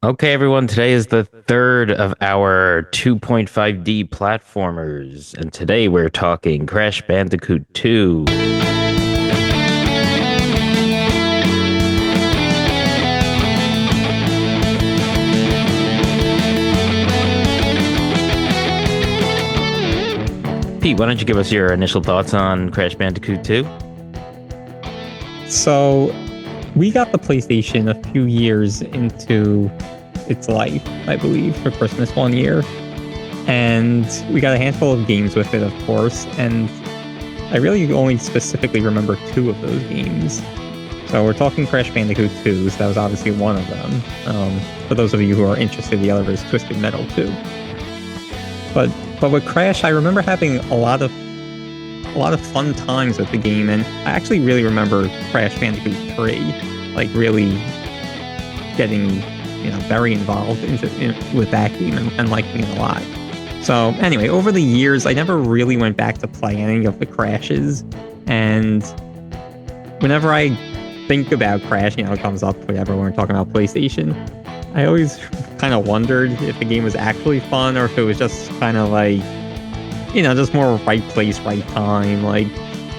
Okay, everyone, today is the third of our 2.5D platformers, and today we're talking Crash Bandicoot 2. Pete, why don't you give us your initial thoughts on Crash Bandicoot 2? So we got the PlayStation a few years into its life, I believe, for Christmas one year. And we got a handful of games with it, of course. And I really only specifically remember two of those games. So we're talking Crash Bandicoot 2, so that was obviously one of them. For those of you who are interested, the other is Twisted Metal 2. But with Crash, I remember having a lot of fun times with the game, and I actually really remember Crash Bandicoot 3, like really getting very involved with that game and liking it a lot. So anyway, over the years, I never really went back to play any of the Crashes, and whenever I think about Crash, it comes up whenever we're talking about PlayStation, I always kind of wondered if the game was actually fun or if it was just kind of like, just more right place, right time, like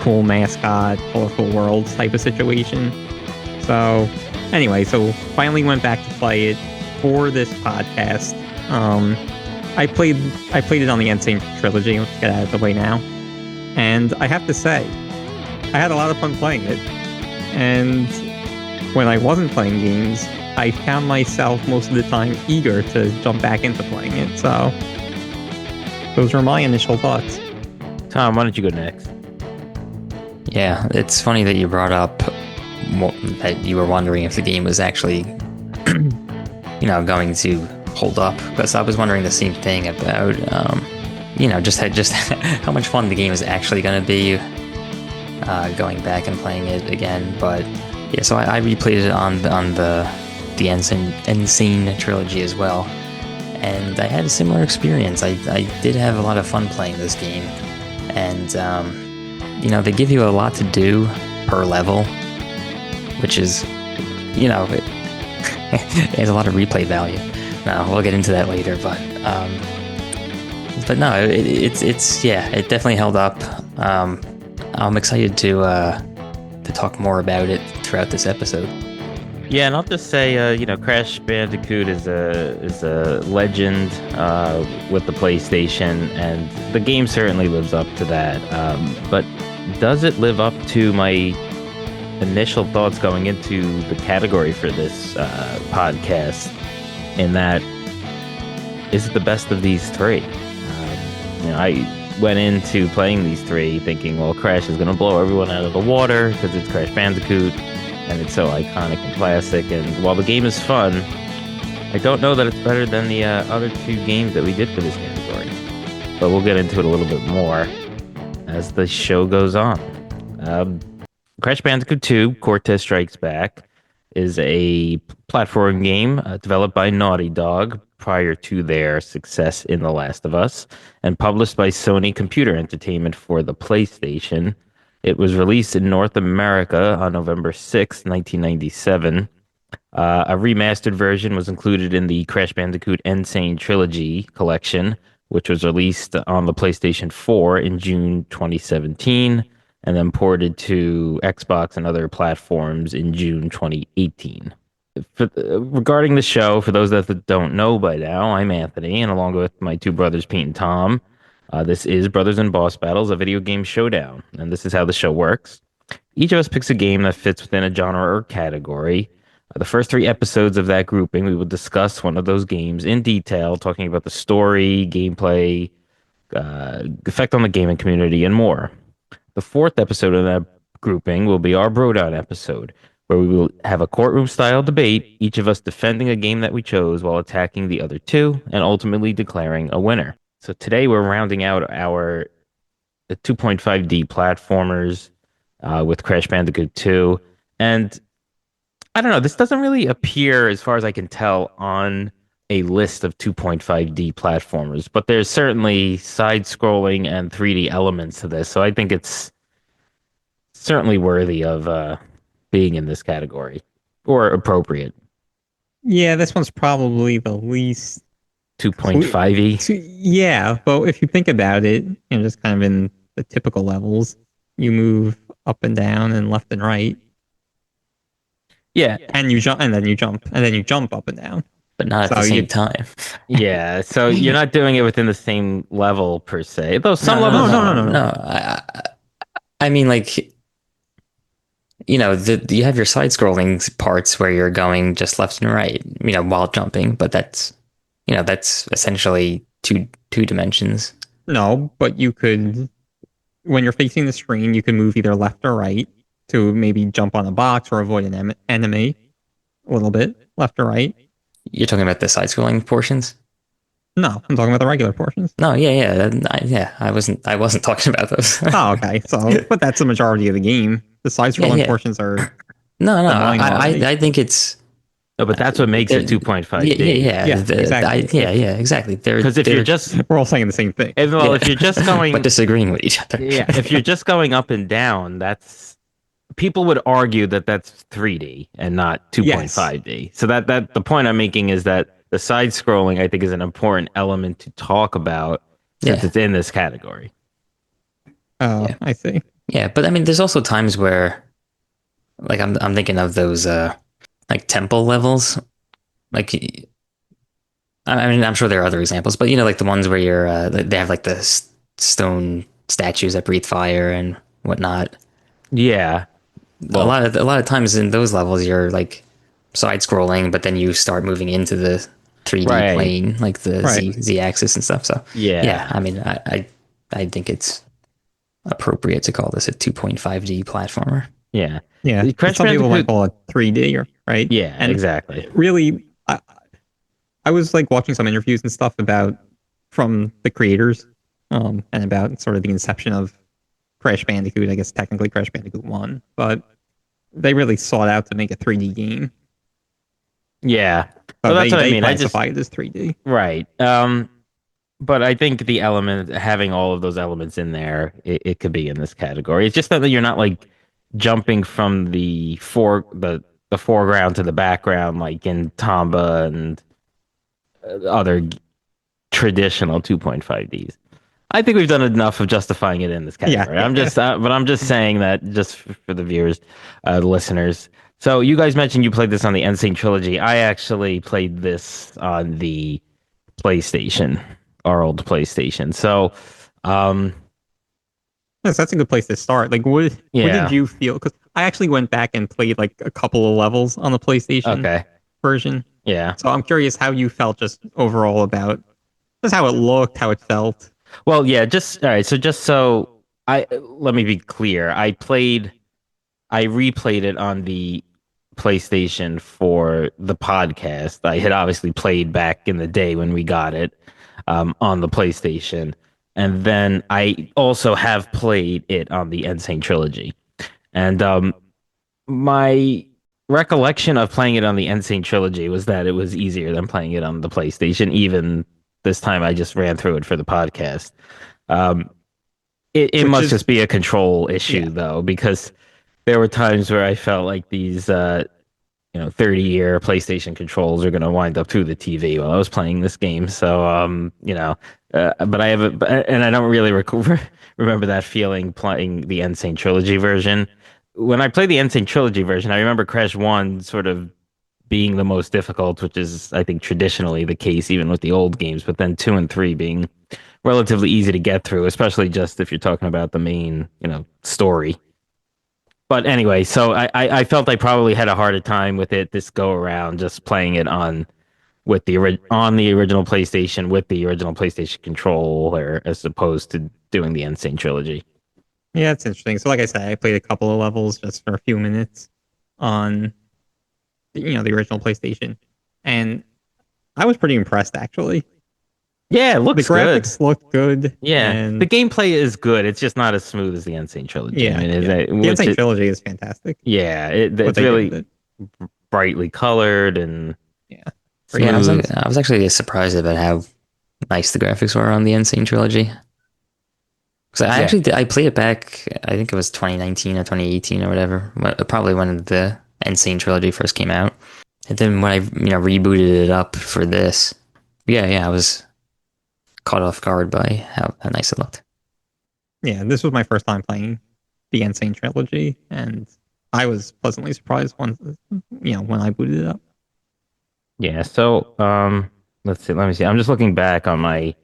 cool mascot, colorful worlds type of situation. So anyway, so finally went back to play it for this podcast. I played it on the Insane Trilogy. Let's get out of the way now. And I have to say, I had a lot of fun playing it. And when I wasn't playing games, I found myself most of the time eager to jump back into playing it. So those were my initial thoughts. Tom, why don't you go next? Yeah, it's funny that you brought up that you were wondering if the game was actually, going to hold up. Because I was wondering the same thing about, just how much fun the game is actually going to be going back and playing it again. But yeah, so I replayed it on the Insane Trilogy as well. And I had a similar experience. I did have a lot of fun playing this game. And, they give you a lot to do per level, which is, it has a lot of replay value. Now, we'll get into that later, but no, it definitely held up. I'm excited to talk more about it throughout this episode. Yeah, and I'll just say, Crash Bandicoot is a legend with the PlayStation, and the game certainly lives up to that. But does it live up to my initial thoughts going into the category for this podcast? In that, is it the best of these three? I went into playing these three thinking, well, Crash is going to blow everyone out of the water because it's Crash Bandicoot. And it's so iconic and classic. And while the game is fun, I don't know that it's better than the other two games that we did for this category. But we'll get into it a little bit more as the show goes on. Crash Bandicoot 2, Cortex Strikes Back, is a platform game developed by Naughty Dog prior to their success in The Last of Us, and published by Sony Computer Entertainment for the PlayStation. It was released in North America on November 6, 1997. A remastered version was included in the Crash Bandicoot Insane Trilogy collection, which was released on the PlayStation 4 in June 2017, and then ported to Xbox and other platforms in June 2018. Regarding the show, for those that don't know by now, I'm Anthony, and along with my two brothers, Pete and Tom, this is Brothers in Boss Battles, a video game showdown, and this is how the show works. Each of us picks a game that fits within a genre or category. The first three episodes of that grouping, we will discuss one of those games in detail, talking about the story, gameplay, effect on the gaming community, and more. The fourth episode of that grouping will be our Brodown episode, where we will have a courtroom-style debate, each of us defending a game that we chose while attacking the other two, and ultimately declaring a winner. So today we're rounding out our 2.5D platformers with Crash Bandicoot 2. And I don't know, this doesn't really appear, as far as I can tell, on a list of 2.5D platformers, but there's certainly side-scrolling and 3D elements to this. So I think it's certainly worthy of being in this category, or appropriate. Yeah, this one's probably the least. 2.5e. Yeah, but if you think about it, just kind of in the typical levels, you move up and down and left and right, Yeah, and you jump, and then you jump, and then you jump up and down. but not at So the you same time. yeah. So you're not doing it within the same level per se, though some No, no, levels. no, no, no, no. no. I mean, like, you have your side-scrolling parts where you're going just left and right, while jumping, but that's essentially two dimensions. No, but you could, when you're facing the screen, you can move either left or right to maybe jump on a box or avoid an enemy a little bit, left or right. You're talking about the side-scrolling portions? No, I'm talking about the regular portions. No, yeah. I wasn't talking about those. Oh, okay. So, but that's the majority of the game. The side-scrolling Yeah. portions are No. annoying already. I think it's No, but that's what makes it 2.5D. yeah, exactly. yeah, exactly. Because if you're just We're all saying the same thing. if you're just going but disagreeing with each other. yeah, if you're just going up and down, that's people would argue that that's 3D and not 2.5D. So that the point I'm making is that the side scrolling I think is an important element to talk about since it's in this category. Oh, Yeah. I see. Yeah, but I mean, there's also times where, like, I'm thinking of those like temple levels. Like, I mean, I'm sure there are other examples, but like the ones where you're they have like the stone statues that breathe fire and whatnot. Yeah. A lot of times in those levels, you're like side scrolling, but then you start moving into the 3D plane, like the Z axis and stuff. So yeah. I mean, I think it's appropriate to call this a 2.5D platformer. Yeah. Yeah. Some people might call it 3D, right? Yeah, and exactly. Really, I was like watching some interviews and stuff from the creators, and about sort of the inception of Crash Bandicoot. I guess technically Crash Bandicoot 1, but they really sought out to make a 3D game. Yeah. So that's what I mean. Classify it as 3D. Right. But I think the element, having all of those elements in there, it could be in this category. It's just that you're not like jumping from the foreground to the background, like in Tomba and other traditional 2.5Ds. I think we've done enough of justifying it in this category. Yeah. I'm just saying that just for the viewers, the listeners. So you guys mentioned you played this on the Insane Trilogy. I actually played this on the PlayStation, our old PlayStation. So, yes, that's a good place to start. Like, what did you feel? Because I actually went back and played like a couple of levels on the PlayStation version. Yeah. So I'm curious how you felt just overall about just how it looked, how it felt. Well, yeah, all right. So let me be clear. I replayed it on the PlayStation for the podcast. I had obviously played back in the day when we got it on the PlayStation. And then I also have played it on the Insane Trilogy. And my recollection of playing it on the Insane Trilogy was that it was easier than playing it on the PlayStation. Even this time I just ran through it for the podcast. It must just be a control issue, though, because there were times where I felt like these 30-year PlayStation controls are going to wind up through the TV while I was playing this game. So, but I have and I don't really remember that feeling playing the Insane Trilogy version. When I played the Insane Trilogy version, I remember Crash 1 sort of being the most difficult, which is, I think, traditionally the case, even with the old games, but then 2 and 3 being relatively easy to get through, especially just if you're talking about the main, story. But anyway, so I felt I probably had a harder time with it this go around, just playing it on the original PlayStation with the original PlayStation controller, as opposed to doing the Insane Trilogy. Yeah, it's interesting. So like I said, I played a couple of levels just for a few minutes on the original PlayStation, and I was pretty impressed actually. Yeah, it looks good. The graphics look good. Yeah, and the gameplay is good. It's just not as smooth as the Insane Trilogy. Yeah, the Insane Trilogy is fantastic. Yeah, it's really brightly colored and smooth. Yeah, I was actually surprised about how nice the graphics were on the Insane Trilogy. Because I played it back, I think it was 2019 or 2018 or whatever, probably when the Insane Trilogy first came out. And then when I rebooted it up for this, yeah, I was caught off guard by how nice it looked. Yeah, this was my first time playing the Insane trilogy, and I was pleasantly surprised when I booted it up. Yeah, so let's see, let me see. I'm just looking back on my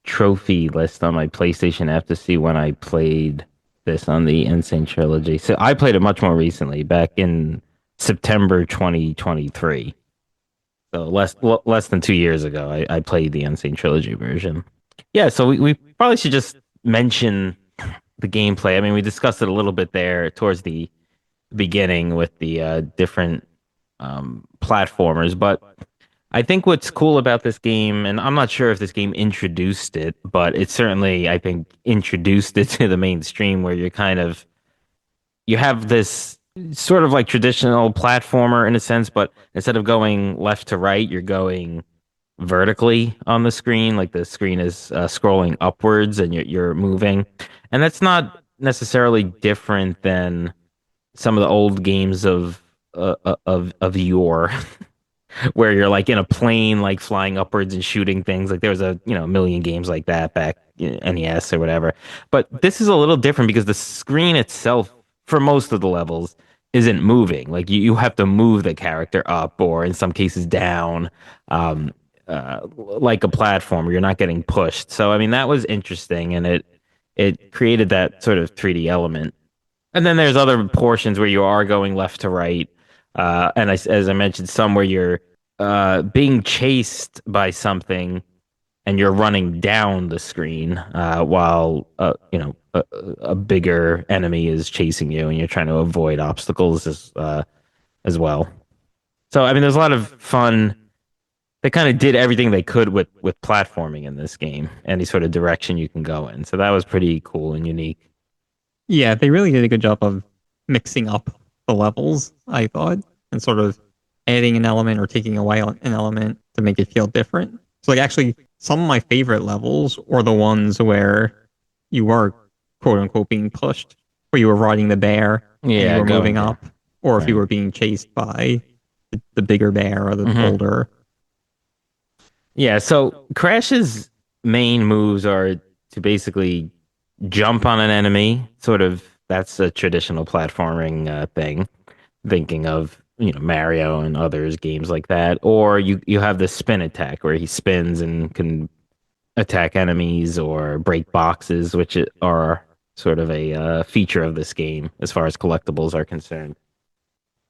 trophy list on my PlayStation app to see when I played this on the Insane Trilogy. So I played it much more recently, back in September 2023. So less than 2 years ago, I played the Insane Trilogy version. Yeah, so we probably should just mention the gameplay. I mean, we discussed it a little bit there towards the beginning with the different platformers, but I think what's cool about this game, and I'm not sure if this game introduced it, but it certainly, I think, introduced it to the mainstream where you have this sort of like traditional platformer in a sense, but instead of going left to right, you're going vertically on the screen. Like the screen is scrolling upwards and you're moving. And that's not necessarily different than some of the old games of yore where you're like in a plane, like flying upwards and shooting things. Like there was a million games like that back in NES or whatever. But this is a little different because the screen itself, for most of the levels, isn't moving. Like you have to move the character up or in some cases down, like a platform. You're not getting pushed. So I mean that was interesting, and it created that sort of 3D element. And then there's other portions where you are going left to right. And as I mentioned, some where you're being chased by something and you're running down the screen while a bigger enemy is chasing you and you're trying to avoid obstacles as well. So I mean, there's a lot of fun. They kind of did everything they could with platforming in this game, any sort of direction you can go in. So that was pretty cool and unique. Yeah, they really did a good job of mixing up the levels, I thought, and sort of adding an element or taking away an element to make it feel different. So, like, actually, some of my favorite levels are the ones where you were, quote unquote, being pushed, where you were riding the bear and you were moving up, or if you were being chased by the bigger bear or the boulder. Yeah, so Crash's main moves are to basically jump on an enemy, sort of. That's a traditional platforming thing. Thinking of Mario and others games like that, or you have the spin attack where he spins and can attack enemies or break boxes, which are sort of a feature of this game as far as collectibles are concerned.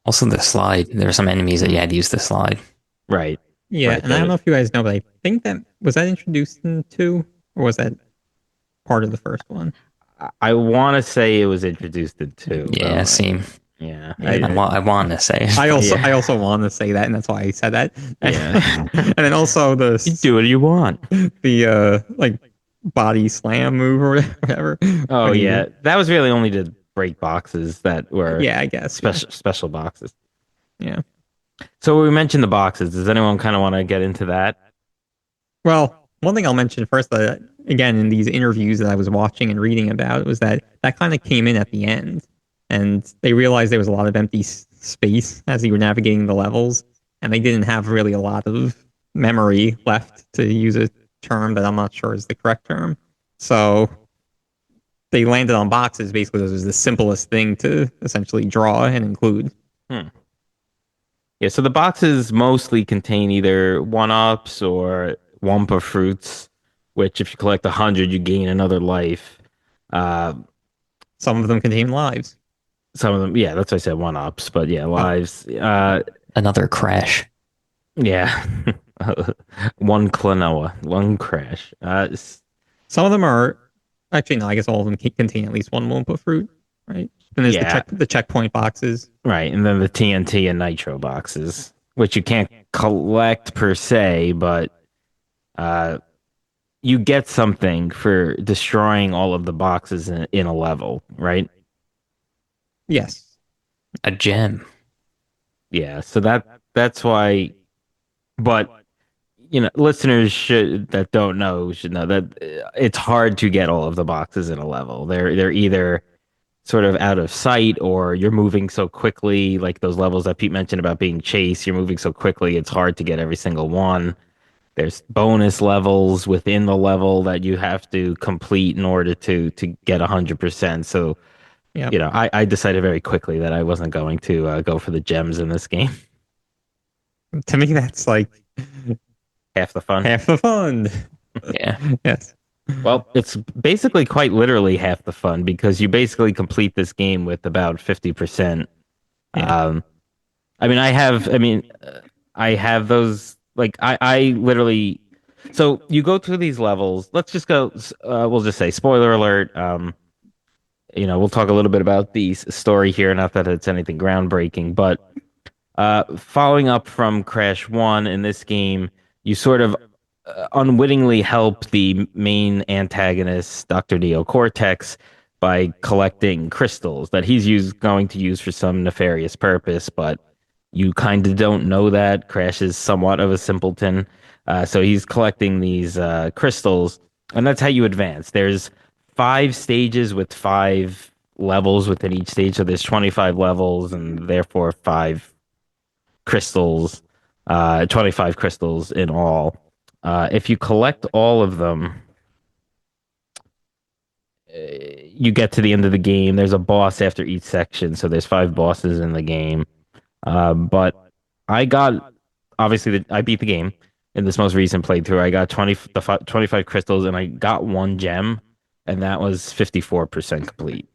Also, the slide. There are some enemies that you had to use the slide. Right. Yeah, Right, and I don't know if you guys know, but I think that was that introduced in 2, or was that part of the first one? I want to say it was introduced in 2. Yeah, same. Yeah, I want to say it. I also want to say that, and that's why I said that. Yeah. And then also You do what you want. the like body slam move or whatever. Oh yeah, that was really only to break boxes that were I guess special boxes. Yeah. So we mentioned the boxes. Does anyone kind of want to get into that? Well, one thing I'll mention first, that again in these interviews that I was watching and reading about, was that kind of came in at the end, and they realized there was a lot of empty space as you were navigating the levels, and they didn't have really a lot of memory left, to use a term that I'm not sure is the correct term. So they landed on boxes. Basically, this was the simplest thing to essentially draw and include. Yeah, so the boxes mostly contain either one-ups or Wumpa fruits, which if you collect 100, you gain another life. Some of them contain lives. Some of them, yeah, that's why I said one-ups, but yeah, lives. Another crash. Yeah. One Klonoa, one crash. Some of them are, actually, no, I guess all of them contain at least one Wumpa fruit, right? Then there's the checkpoint boxes. Right, and then the TNT and Nitro boxes, which you can't collect per se, but you get something for destroying all of the boxes in a level, right? Yes. A gem. Yeah, so that's why. But listeners that don't know should know that it's hard to get all of the boxes in a level. They're either sort of out of sight, or you're moving so quickly, like those levels that Pete mentioned about being chased, you're moving so quickly, it's hard to get every single one. There's bonus levels within the level that you have to complete in order to get 100%. So, Yeah. I decided very quickly that I wasn't going to go for the gems in this game. To me, that's like Half the fun. half the fun. Yeah. Yes. Well, it's basically quite literally half the fun because you basically complete this game with about 50%. Yeah. I have those, like, I literally, so you go through these levels. Let's just go, we'll just say spoiler alert. We'll talk a little bit about the story here. Not that it's anything groundbreaking, but following up from Crash 1 in this game, you sort of unwittingly help the main antagonist, Dr. Neo Cortex, by collecting crystals that going to use for some nefarious purpose, but you kind of don't know that. Crash is somewhat of a simpleton. So he's collecting these crystals, and that's how you advance. There's 5 stages with 5 levels within each stage. So there's 25 levels, and therefore 5 crystals, 25 crystals in all. If you collect all of them, you get to the end of the game. There's a boss after each section, so there's 5 bosses in the game. But I got obviously I beat the game in this most recent playthrough. I got 25 crystals, and I got 1 gem, and that was 54% complete.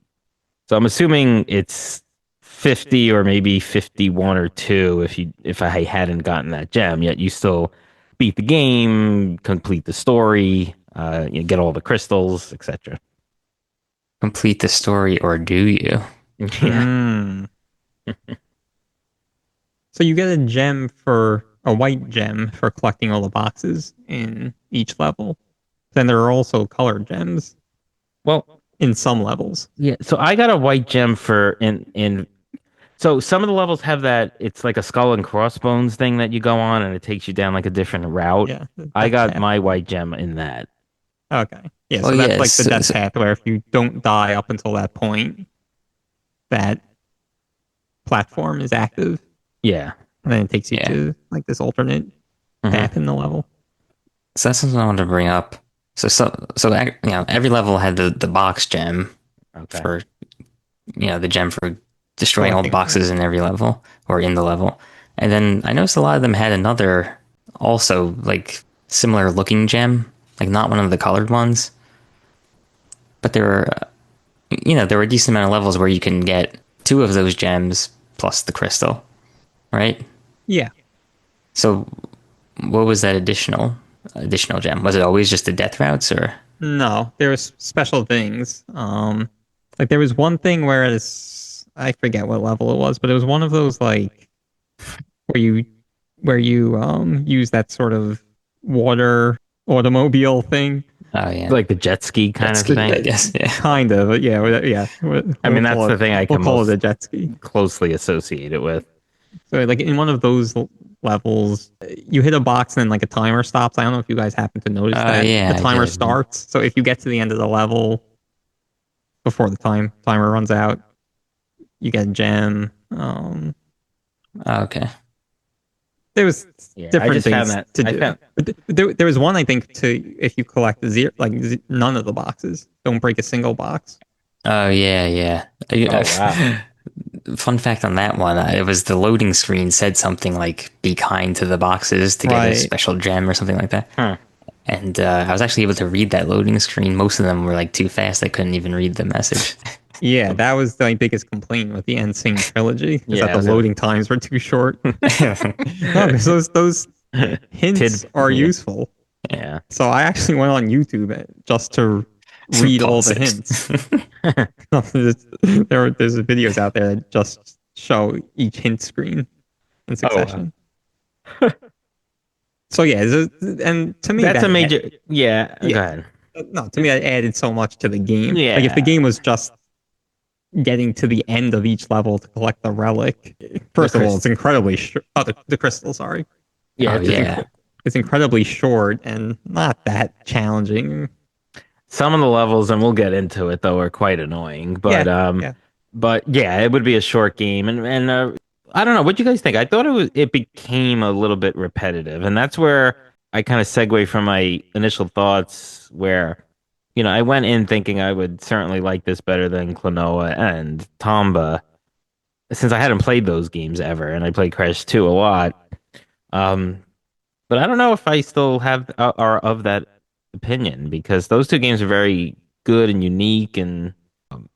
So I'm assuming it's 50 or maybe 51 or 2 if I hadn't gotten that gem. Yet you still beat the game, complete the story, get all the crystals, etc. Complete the story, or do you? Yeah. So you get a white gem for collecting all the boxes in each level. Then there are also colored gems. Well, in some levels. Yeah, so I got a white gem for in so some of the levels have that, it's like a skull and crossbones thing that you go on and it takes you down like a different route. Yeah. I got my white gem in that. Okay. Yeah, so that's like the death path where if you don't die up until that point, that platform is active. Yeah. And then it takes you to like this alternate path in the level. So that's something I wanted to bring up. So every level had the box gem for the gem for destroying all the boxes in every level or in the level. And then I noticed a lot of them had another also like similar looking gem, like not one of the colored ones. But there were a decent amount of levels where you can get 2 of those gems plus the crystal, right? Yeah. So what was that additional gem? Was it always just the death routes, or? No, there was special things. Like there was one thing where I forget what level it was, but it was one of those like where you use that sort of water automobile thing. Oh yeah, like the jet ski kind of thing. I guess, yeah. Kind of, yeah. I mean, that's the thing I can call it a jet ski. Closely associate it with. So, like in one of those levels, you hit a box and then like a timer stops. I don't know if you guys happen to notice that. Yeah, the timer starts. So if you get to the end of the level before the timer runs out, you get a gem. Okay. There was different things to do. There was one, I think, if you collect none of the boxes, don't break a single box. Oh yeah. Oh wow. Fun fact on that one, it was the loading screen said something like "be kind to the boxes" to get a special gem or something like that. Huh. And I was actually able to read that loading screen. Most of them were like too fast; I couldn't even read the message. Yeah, that was my biggest complaint with the NSYNC trilogy, is that the loading times were too short. No, because those hints are usue. Yeah. So I actually went on YouTube just to read all the hints. There's videos out there that just show each hint screen in succession. Oh, wow. So yeah, and to me that's a major. Yeah. Go ahead. No, to me that added so much to the game. Yeah. Like if the game was just getting to the end of each level to collect the relic, first of all, it's incredibly short. Oh, the crystal, sorry. Yeah. It's incredibly short and not that challenging. Some of the levels, and we'll get into it though, are quite annoying. But But yeah, it would be a short game, and I don't know what you guys think. I thought it became a little bit repetitive, and that's where I kind of segue from my initial thoughts, where I went in thinking I would certainly like this better than Klonoa and Tomba, since I hadn't played those games ever, and I played Crash 2 a lot. Um, but I don't know if I still have are of that opinion because those two games are very good and unique and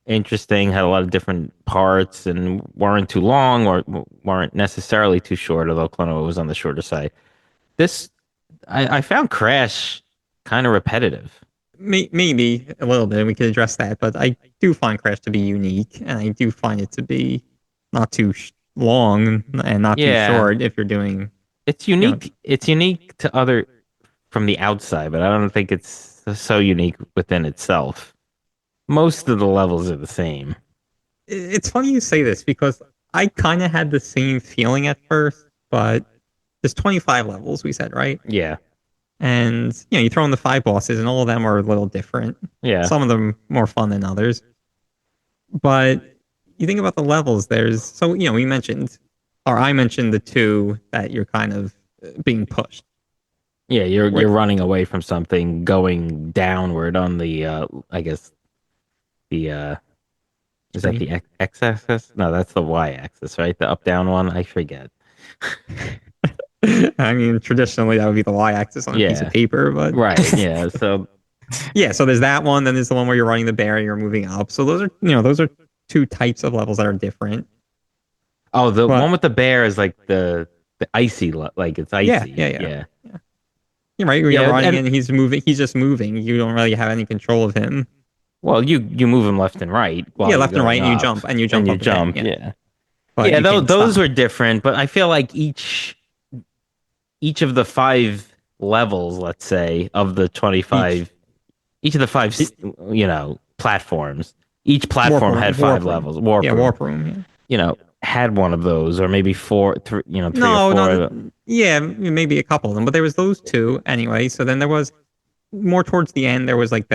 interesting, had a lot of different parts and weren't too long or weren't necessarily too short, although Klonoa was on the shorter side. This, I found Crash kind of repetitive. Maybe a little bit, and we could address that. But I do find Crash to be unique, and I do find it to be not too long and not too Yeah, short if you're doing. it's You know, unique. It's unique to other from the outside, but I don't think it's so unique within itself. Most of the levels are the same. it's funny you say this because I kind of had the same feeling at first, but there's 25 levels, we said, right? Yeah, And you throw in the five bosses, and all of them are a little different. yeah. Some of them more fun than others. But you think about the levels. We mentioned, or I mentioned the two that you're kind of being pushed. Yeah, you're Where, running away from something, going downward on the I guess the is that the x-axis? No, that's the y-axis, right? The up down one. I forget. I mean, traditionally that would be the y-axis on a piece of Yeah. paper, but Right. Yeah. So yeah. So there's that one. Then there's the one where you're running the bear and you're moving up. So those are two types of levels that are different. oh, the But one with the bear is like the icy like it's yeah, icy. yeah, yeah. Yeah. You're right. You're Yeah, running and and he's moving. He's just moving. You don't really have any control of him. well, you move them left and right while Yeah, you're left and right, going and you up. jump, and you And jump you up and down. jump. Yeah, Yeah. but Yeah, you can't those stop. were different, but I feel like each of the five levels, let's say, of the Each 25, each of the five, e- platforms, each warp platform room, had five warp room. levels. Warp Yeah, room, warp room. Yeah. had one of those, or maybe four, three or No, four. no. Yeah, maybe a couple of them, but there was those two anyway. So then there was more towards the end. There was like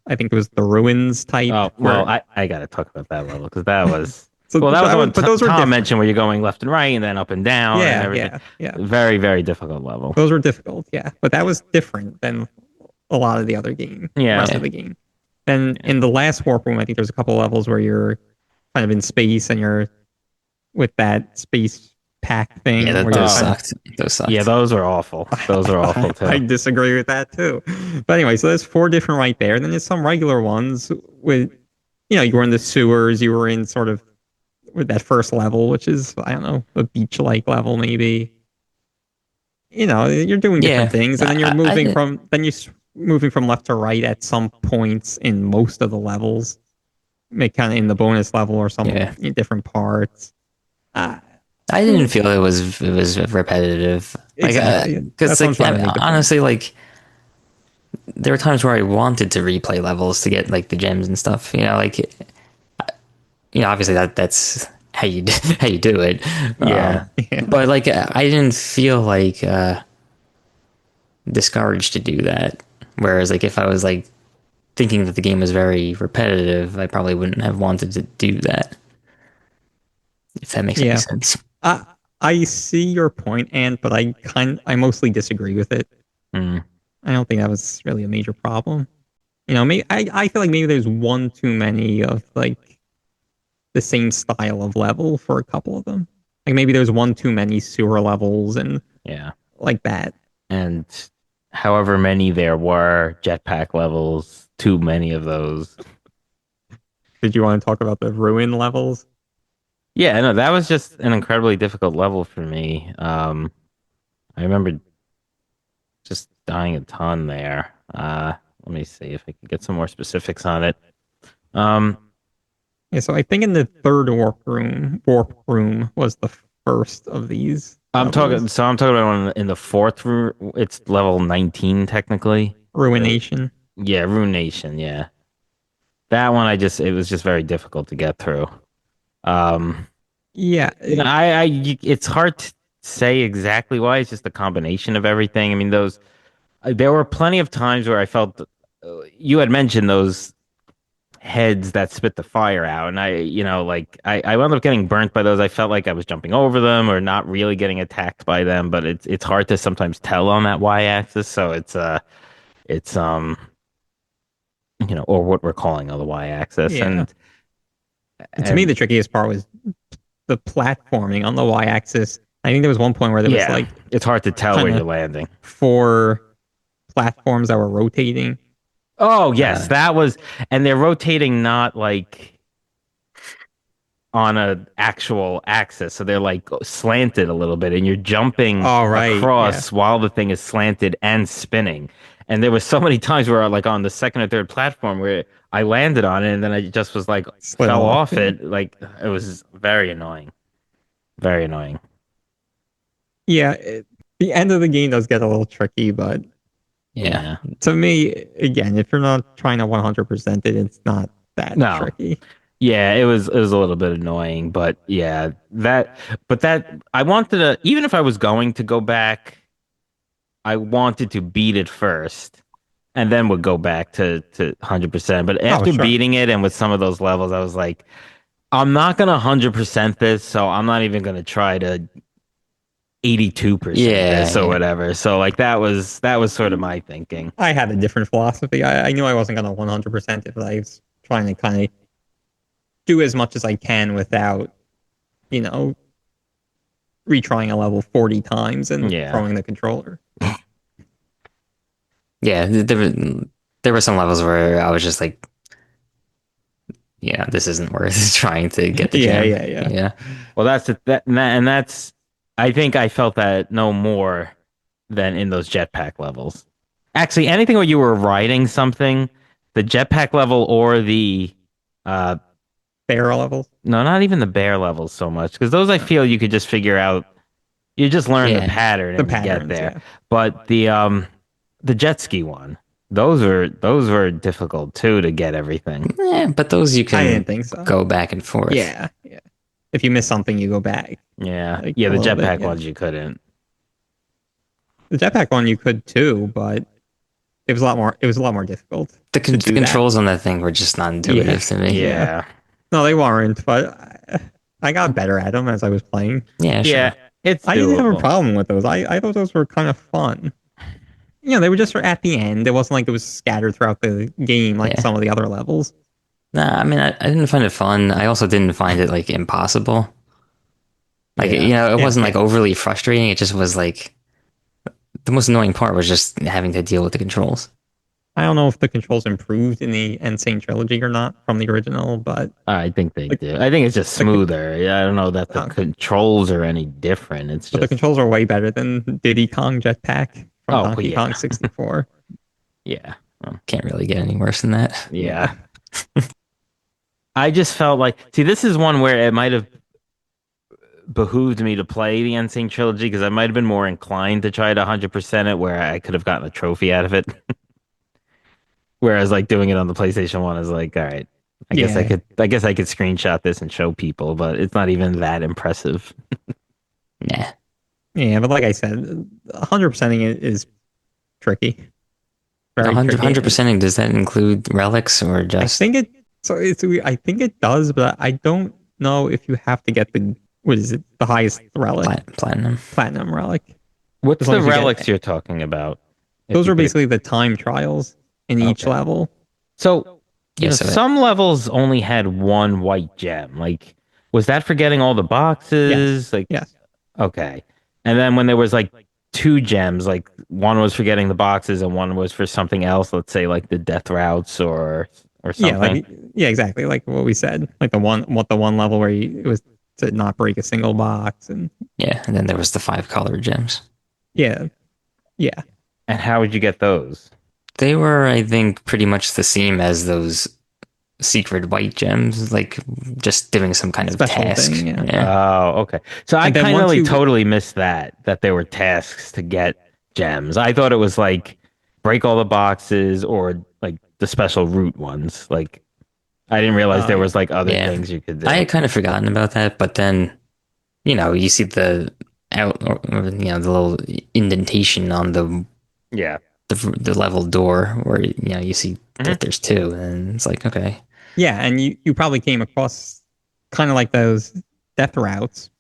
I think it was the ruins type. Oh, well, Where I got to talk about that level because that was, so, well, that so was I the was, one but those were Tom different. mentioned where you're going left and right and then up and down and Yeah, everything. yeah, yeah. Very, very difficult level. Those were difficult. Yeah, but that was different than a lot of the other Yeah. rest of the game. Then in the last warp room, I think there's a couple levels where you're kind of in space and you're with that space pack thing. Yeah, Where those you're kind of, sucked. Those sucked. Yeah, those are awful. Those are awful I too. disagree with that too. But anyway, so there's four different right there. And then there's some regular ones with, you were in the sewers, you were in sort of with that first level, which is, I don't know, a beach-like level maybe. You're doing different things, and then you're moving from left to right at some points in most of the levels, kind of in the bonus level or some different parts. I didn't feel it was repetitive. Exactly. Because That's what I'm trying to make the point. honestly, like there were times where I wanted to replay levels to get like the gems and stuff. Obviously that's how you do it. Yeah. Yeah. But like I didn't feel like discouraged to do that. Whereas like if I was like thinking that the game was very repetitive, I probably wouldn't have wanted to do that. If that makes any sense. I see your point, but I mostly disagree with it. Mm. I don't think that was really a major problem. I feel like maybe there's one too many of like the same style of level for a couple of them. Like maybe there's one too many sewer levels and Yeah. like that. And however many there were jetpack levels, too many of those. Did you want to talk about the ruin levels? Yeah, no, that was just an incredibly difficult level for me. I remember just dying a ton there. Let me see if I can get some more specifics on it. Yeah, so I think in the third warp room was the first of these. I'm talking about one in the fourth room. It's level 19 technically. Ruination. Yeah, Ruination, yeah. That one it was just very difficult to get through. Yeah, it's hard to say exactly why. It's just a combination of everything. I mean, there were plenty of times where I felt you had mentioned those heads that spit the fire out. And I wound up getting burnt by those. I felt like I was jumping over them or not really getting attacked by them, but it's hard to sometimes tell on that y-axis. So it's or what we're calling on the y-axis. Yeah. And To me, the trickiest part was the platforming on the y-axis. I think there was one point where there was like it's hard to tell where kinda you're landing. 4 platforms that were rotating. Oh, yes, that was, and they're rotating not like on a actual axis, so they're like slanted a little bit, and you're jumping across while the thing is slanted and spinning. And there was so many times where, like on the second or third platform, where I landed on it, and then I just was like fell off it. Like it was very annoying, very annoying. Yeah, the end of the game does get a little tricky, but yeah, to me, again, if you're not trying to 100% it, it's not that tricky. Yeah, it was a little bit annoying, but yeah, that I wanted to, even if I was going to go back, I wanted to beat it first and then would go back to 100%. But after beating it and with some of those levels, I was like, I'm not gonna 100% this, so I'm not even gonna try to 82% this or whatever. So like that was sort of my thinking. I had a different philosophy. I knew I wasn't gonna 100% it, but I was trying to kind of do as much as I can without, retrying a level 40 times and throwing the controller. Yeah, there were some levels where I was just like, this isn't worth trying to get the gem. Yeah. Well, that's I think I felt that no more than in those jetpack levels. Actually, anything where you were riding something, the jetpack level or the bear levels? No, not even the bear levels so much, because those I feel you could just figure out. You just learn the pattern and get there. Yeah. But the jet ski one, those were difficult too to get everything. Yeah, but those you can I didn't think so. Go back and forth. Yeah. If you miss something, you go back. Yeah, the jetpack ones you couldn't. The jetpack one you could too, but it was a lot more difficult. The controls on that thing were just not intuitive to me. Yeah. No, they weren't, but I got better at them as I was playing. Yeah, sure. Yeah, I didn't have a problem with those. I thought those were kind of fun. They were just at the end. It wasn't like it was scattered throughout the game like some of the other levels. Nah, I mean, I didn't find it fun. I also didn't find it like impossible. Like, it wasn't like overly frustrating. It just was like the most annoying part was just having to deal with the controls. I don't know if the controls improved in the Insane Trilogy or not from the original, but I think they do. I think it's just smoother. I don't know that the controls are any different. But the controls are way better than Diddy Kong Jetpack from Donkey Kong 64. Yeah. Can't really get any worse than that. Yeah. I just felt like, this is one where it might have behooved me to play the Insane Trilogy, because I might have been more inclined to try to 100% it, where I could have gotten a trophy out of it. Whereas like doing it on the PlayStation 1 is like, all right, I guess I could screenshot this and show people, but it's not even that impressive. Yeah. Yeah, but like I said, 100%ing it is tricky. 100%ing, does that include relics or just? I think it does, but I don't know if you have to get the highest relic? Platinum relic. What's the relics you're talking about? Those are basically the time trials in each level. So, some levels only had one white gem. Like, was that for getting all the boxes? Yes. Okay. And then when there was like 2 gems, like one was for getting the boxes and one was for something else, let's say like the death routes or something. Yeah, exactly. Like what we said, like the one level where it was to not break a single box, and and then there was the 5 colored gems. Yeah. And how would you get those? They were, I think, pretty much the same as those secret white gems, like just doing some kind of special task. Thing, Oh, okay. So I kind of totally missed that there were tasks to get gems. I thought it was like break all the boxes or like the special route ones. Like I didn't realize there was like other things you could do. I had kind of forgotten about that, but then you see the the little indentation on the the level door where you see that there's 2, and it's like, okay. Yeah, and you probably came across kind of like those death routes.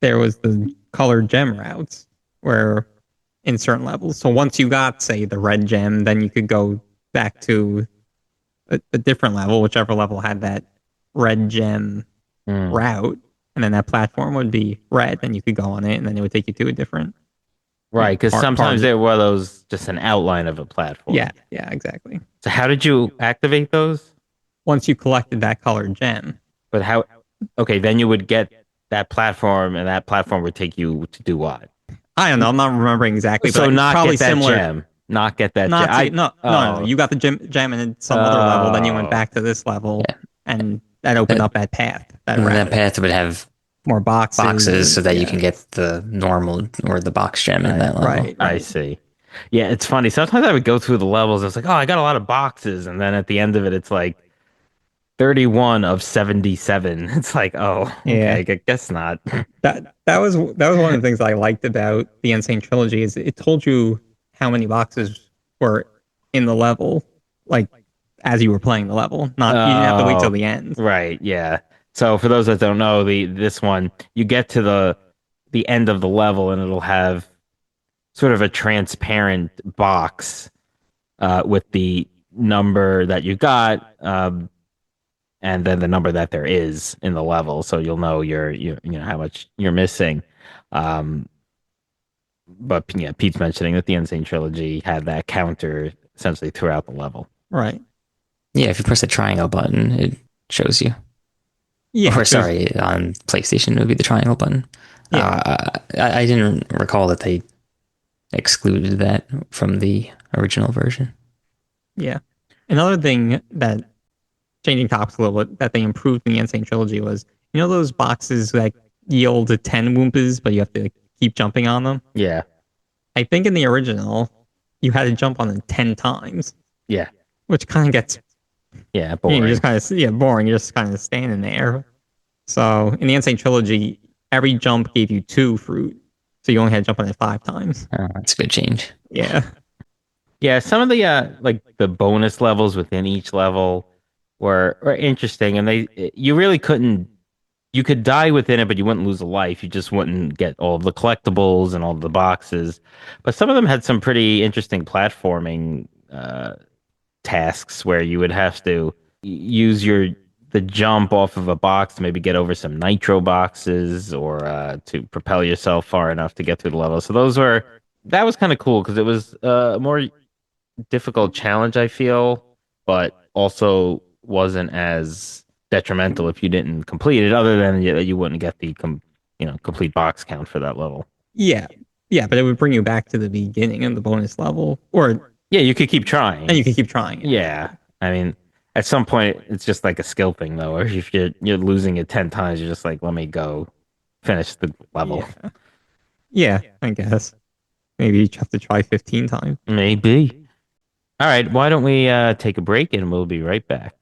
There was the colored gem routes where in certain levels. So once you got, say, the red gem, then you could go back to a different level, whichever level had that red gem route, and then that platform would be red, and you could go on it, and then it would take you to a different. Right, because sometimes there were those just an outline of a platform. Yeah, exactly. So how did you activate those? Once you collected that colored gem. But how? Okay, then you would get that platform, and that platform would take you to do what? I don't know. I'm not remembering exactly. So but not probably get that similar. gem. Not get that gem. No. You got the gem in some other level, then you went back to this level, and that opened up that path. That path would have more boxes so that you can get the normal or the box gem in that level. Right. I see. Yeah, it's funny. Sometimes I would go through the levels. I was like, oh, I got a lot of boxes. And then at the end of it, it's like 31 of 77. It's like, oh, okay, I guess not. That was one of the things I liked about the Insane Trilogy is it told you how many boxes were in the level, like as you were playing the level. You didn't have to wait till the end. Right, yeah. So for those that don't know, this one, you get to the end of the level and it'll have sort of a transparent box with the number that you got and then the number that there is in the level, so you'll know you know how much you're missing. But yeah, Pete's mentioning that the Insane Trilogy had that counter essentially throughout the level. Right. Yeah, if you press the triangle button, it shows you. Yeah. Or sorry, on PlayStation it would be the triangle button. Yeah. I didn't recall that they excluded that from the original version. Yeah. Another thing that, changing topics a little bit, that they improved in the Insane Trilogy was, you know those boxes that yield to 10 Woompas, but you have to keep jumping on them? Yeah. I think in the original, you had to jump on them 10 times. Yeah. Which kind of gets... Yeah, boring. You're just kind of, boring. You're just kind of standing there. So in the Insane Trilogy, every jump gave you 2 fruit. So you only had to jump on it 5 times. Oh, that's a good change. Yeah. Yeah, some of the like the bonus levels within each level were interesting, and you really couldn't. You could die within it, but you wouldn't lose a life. You just wouldn't get all of the collectibles and all of the boxes. But some of them had some pretty interesting platforming tasks where you would have to use the jump off of a box to maybe get over some nitro boxes or to propel yourself far enough to get through the level. So that was kind of cool because it was a more difficult challenge, I feel, but also wasn't as detrimental if you didn't complete it, other than you wouldn't get the complete box count for that level. Yeah, but it would bring you back to the beginning of the bonus level, or yeah, you could keep trying, and you could keep trying. Yeah, I mean, at some point, it's just like a skill thing, though. Or if you're losing it 10 times, you're just like, let me go finish the level. Yeah, I guess maybe you have to try 15 times. Maybe. All right, why don't we take a break and we'll be right back.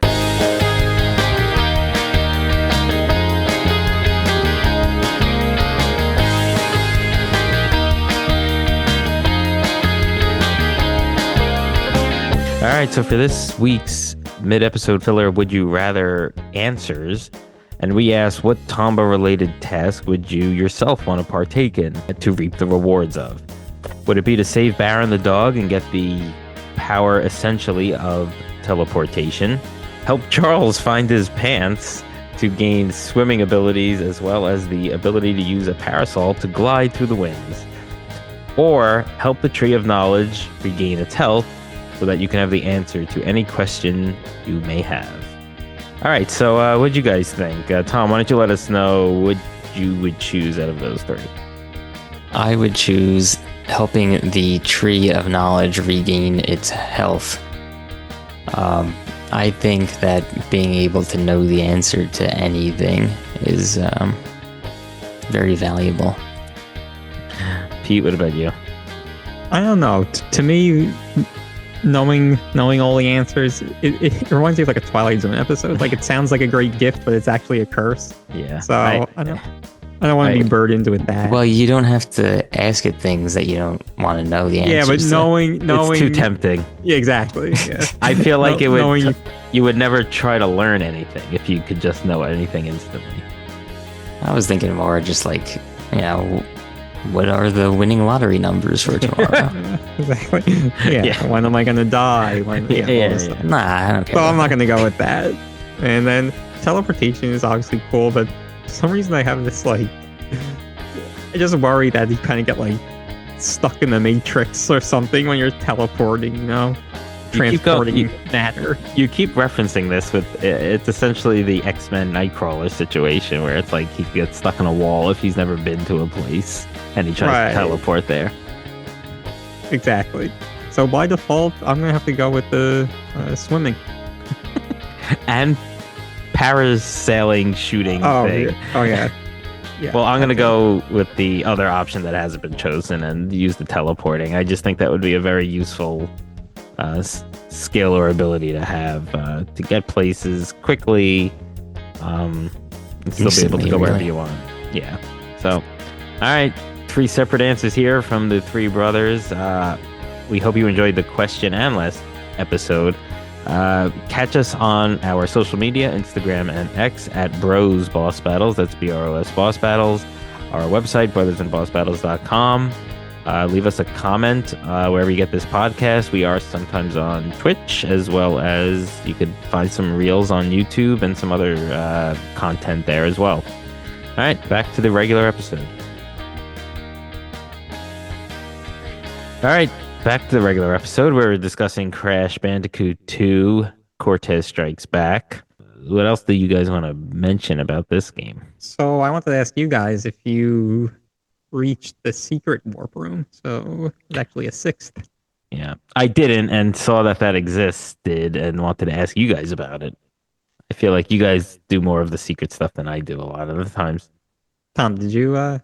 All right, so for this week's mid-episode filler, Would You Rather answers, and we asked what Tomba-related task would you yourself want to partake in to reap the rewards of? Would it be to save Baron the dog and get the power essentially of teleportation, help Charles find his pants to gain swimming abilities as well as the ability to use a parasol to glide through the winds, or help the Tree of Knowledge regain its health so that you can have the answer to any question you may have? All right, so what'd you guys think? Tom, why don't you let us know what you would choose out of those 3? I would choose helping the Tree of Knowledge regain its health. I think that being able to know the answer to anything is very valuable. Pete, what about you? I don't know. To me, knowing all the answers, it reminds me of like a Twilight Zone episode. Like, it sounds like a great gift, but it's actually a curse. Yeah. So I don't. I don't want to be Right. burdened with that. Well, you don't have to ask it things that you don't want to know the yeah, but answers to. knowing, It's too tempting. yeah, exactly. Yeah. I feel like it would. Knowing You would never try to learn anything if you could just know anything instantly. I was thinking more just like, what are the winning lottery numbers for tomorrow? exactly. Yeah. Yeah. When am I gonna die? When, Yeah, all yeah, this yeah. stuff. Nah, I don't care. So I'm about not gonna go with that. And then teleportation is obviously cool, but for some reason I have this like, I just worry that you kind of get like stuck in the matrix or something when you're teleporting. You keep going- Transporting matter. You keep referencing this with it's essentially the X-Men Nightcrawler situation where it's like he gets stuck in a wall if he's never been to a place and he tries Right. to teleport there. Exactly. So by default, I'm gonna have to go with the swimming. And parasailing shooting Oh, thing. yeah. Oh yeah. Yeah. Well, I'm going to go with the other option that hasn't been chosen and use the teleporting. I just think that would be a very useful skill or ability to have to get places quickly and still be able to Instantly, go wherever really. you want. Yeah. So, all right. 3 separate answers here from the 3 brothers. We hope you enjoyed the question and last episode. Catch us on our social media, Instagram and X at Bros Boss Battles. That's BROS Boss Battles. Our website, brothersandbossbattles.com. Leave us a comment wherever you get this podcast. We are sometimes on Twitch, as well as you could find some reels on YouTube and some other content there as well. All right, back to the regular episode. All right, back to the regular episode. We're discussing Crash Bandicoot 2, Cortex Strikes Back. What else do you guys want to mention about this game? So I wanted to ask you guys if you reached the secret warp room. So it's actually a 6th. Yeah, I didn't and saw that existed and wanted to ask you guys about it. I feel like you guys do more of the secret stuff than I do a lot of the times. Tom, did you? I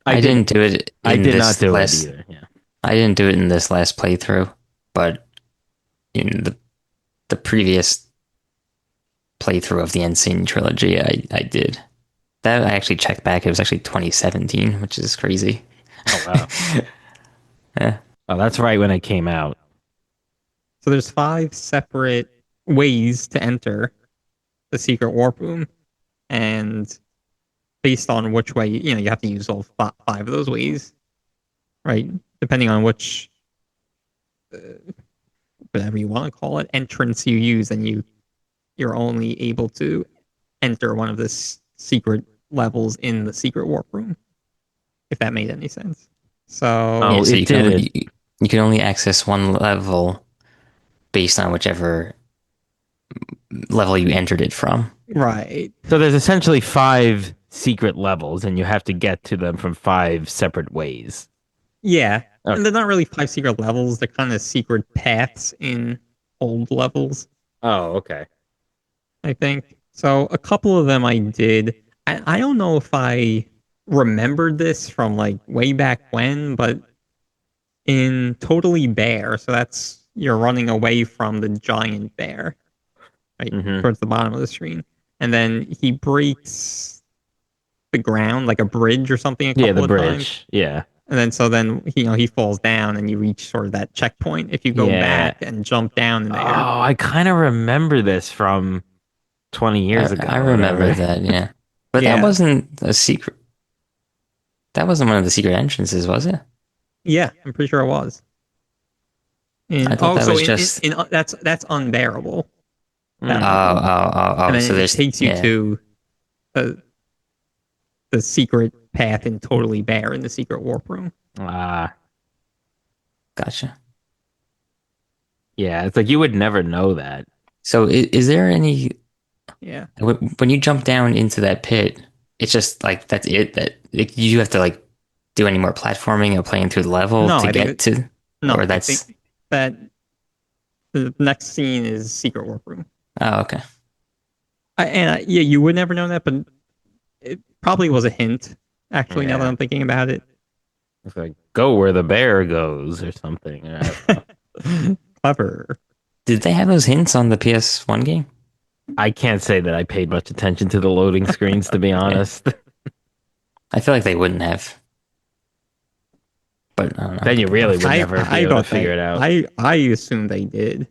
didn't do it. I in did this not do last, it either. Yeah. I didn't do it in this last playthrough, but in the previous playthrough of the Insane trilogy, I did. That I actually checked back. It was actually 2017, which is crazy. Oh wow. Yeah. Oh, that's right when it came out. So there's 5 separate ways to enter the secret warp room, and based on which way, you have to use all 5 of those ways, right? Depending on which, whatever you want to call it, entrance you use, and you're only able to enter one of the secret levels in the secret warp room, if that made any sense. So, Oh, so it you can did. only, you can only access one level based on whichever level you entered it from. right. So there's essentially 5 secret levels, and you have to get to them from 5 separate ways. Yeah. Okay. And they're not really 5 secret levels. They're kind of secret paths in old levels, Oh, okay. I think. So a couple of them I did. I don't know if I remembered this from like way back when, but in Totally Bear, so that's you're running away from the giant bear, right? Mhm. Towards the bottom of the screen. And then he breaks the ground, like a bridge or something. A Yeah, couple the of times. bridge. Yeah. And then he falls down and you reach sort of that checkpoint. If you go Yeah. back and jump down in there. Oh, I kind of remember this from 20 years ago. I or remember whatever. that, yeah. But Yeah. that wasn't a secret. That wasn't one of the secret entrances, was it? Yeah, I'm pretty sure it was. I thought that was just- that's unbearable. Mm. That- Oh. and then So it there's takes you yeah. to the secret path in Totally Bear in the secret warp room. Gotcha. Yeah, it's like you would never know that. So is there any Yeah. when you jump down into that pit? It's just like that's it. That you have to like do any more platforming or playing through the level No, to I think get to. No, Or I that's- think that the next scene is secret warp room. Oh, okay. Yeah, you would never know that, but it probably was a hint. Actually, now that Yeah. I'm thinking about it, It's like go where the bear goes or something. I don't know. clever. Did they have those hints on the PS1 game? I can't say that I paid much attention to the loading screens, to be honest. I feel like they wouldn't have. But I don't know. Then you really would never be I able to thought figure they, it out. I assumed they did.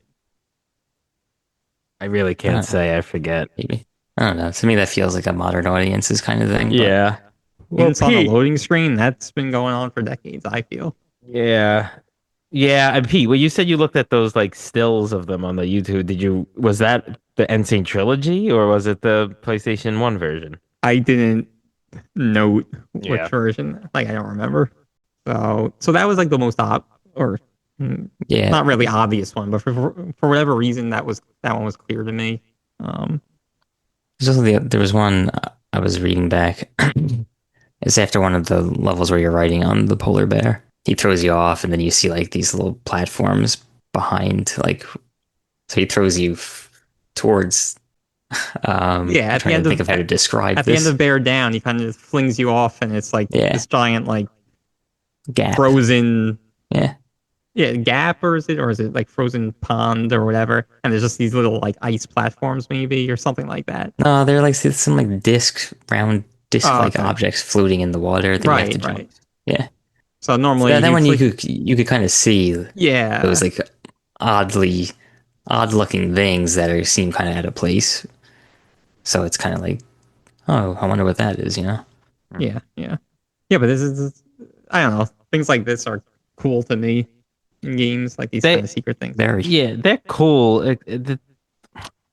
I really can't say. I forget. Maybe. I don't know. To me, that feels like a modern audiences kind of thing. But Yeah. Well, Hints on a Pete. loading screen, that's been going on for decades, I feel. Yeah. Yeah, and Pete, well, you said you looked at those like stills of them on the YouTube. Was that the Insane Trilogy or was it the PlayStation 1 version? I didn't note which Yeah. version. Like, I don't remember. So that was like the most yeah, not really obvious one, but for whatever reason, that one was clear to me. there was one I was reading back. It's after one of the levels where you're riding on the polar bear. He throws you off, and then you see like these little platforms behind, like, so he throws you towards. Yeah, I'm trying to think of how to describe at this. the end of Bear Down, he kind of flings you off, and it's like this giant like gap. frozen. Yeah. Yeah, gap, or is it like frozen pond or whatever? And there's just these little like ice platforms, maybe, or something like that. No, they're like some like round disc-like okay. objects floating in the water that you have to jump. Right. Yeah. So normally, That one you could kind of see. Yeah. Those like odd-looking things that seem kind of out of place. So it's kind of like, oh, I wonder what that is, you know? Yeah. But this is, I don't know. Things like this are cool to me in games, like these kind of secret things. Yeah, they're cool.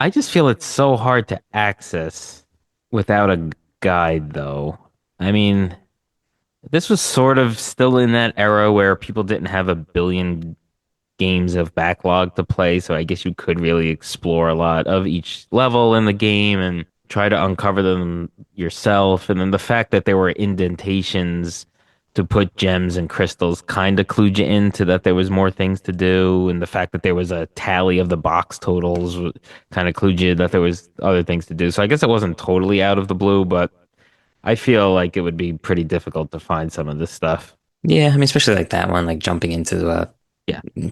I just feel it's so hard to access without a guide, though. I mean, this was sort of still in that era where people didn't have a billion games of backlog to play, so I guess you could really explore a lot of each level in the game and try to uncover them yourself. And then the fact that there were indentations to put gems and crystals kind of clued you into that there was more things to do, and the fact that there was a tally of the box totals kind of clued you that there was other things to do. So I guess it wasn't totally out of the blue, but I feel like it would be pretty difficult to find some of this stuff. Yeah, I mean, especially like that one, like jumping into a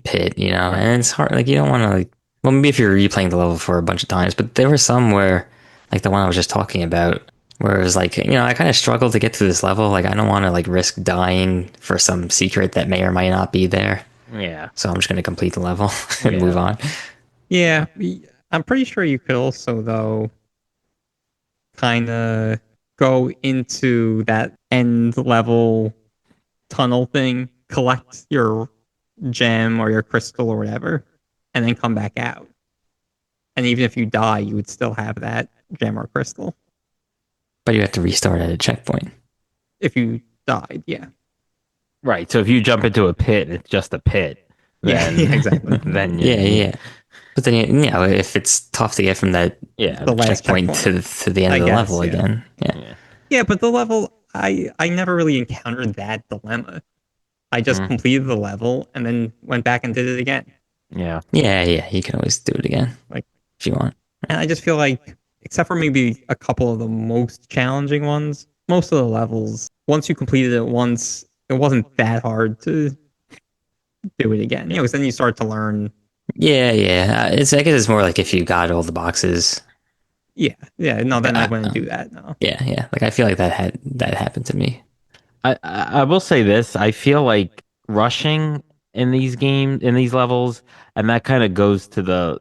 pit, you know, and it's hard. Like you don't want to well, maybe if you're replaying the level for a bunch of times, but there were some where, like the one I was just talking about, where it was like, you know, I kind of struggled to get through this level. Like I don't want to like risk dying for some secret that may or may not be there. Yeah. So I'm just going to complete the level and move on. Yeah, I'm pretty sure you could also, though, kind of go into that end level tunnel thing, collect your gem or your crystal or whatever, and then come back out. And even if you die, you would still have that gem or crystal. But you have to restart at a checkpoint. If you died, yeah. Right. So if you jump into a pit, it's just a pit. Then, yeah, exactly. Then yeah. But then you know, if it's tough to get from that the last checkpoint to the end of the level again. Yeah, but the level, I never really encountered that dilemma. I just completed the level and then went back and did it again. Yeah. You can always do it again, like if you want. And I just feel like, except for maybe a couple of the most challenging ones, most of the levels, once you completed it once, it wasn't that hard to do it again. You know, because then you start to learn. Yeah. I guess it's more like if you got all the boxes. Yeah. No, then I wouldn't do that. No. Yeah. Like I feel like that happened to me. I will say this. I feel like rushing in these levels, and that kind of goes to the,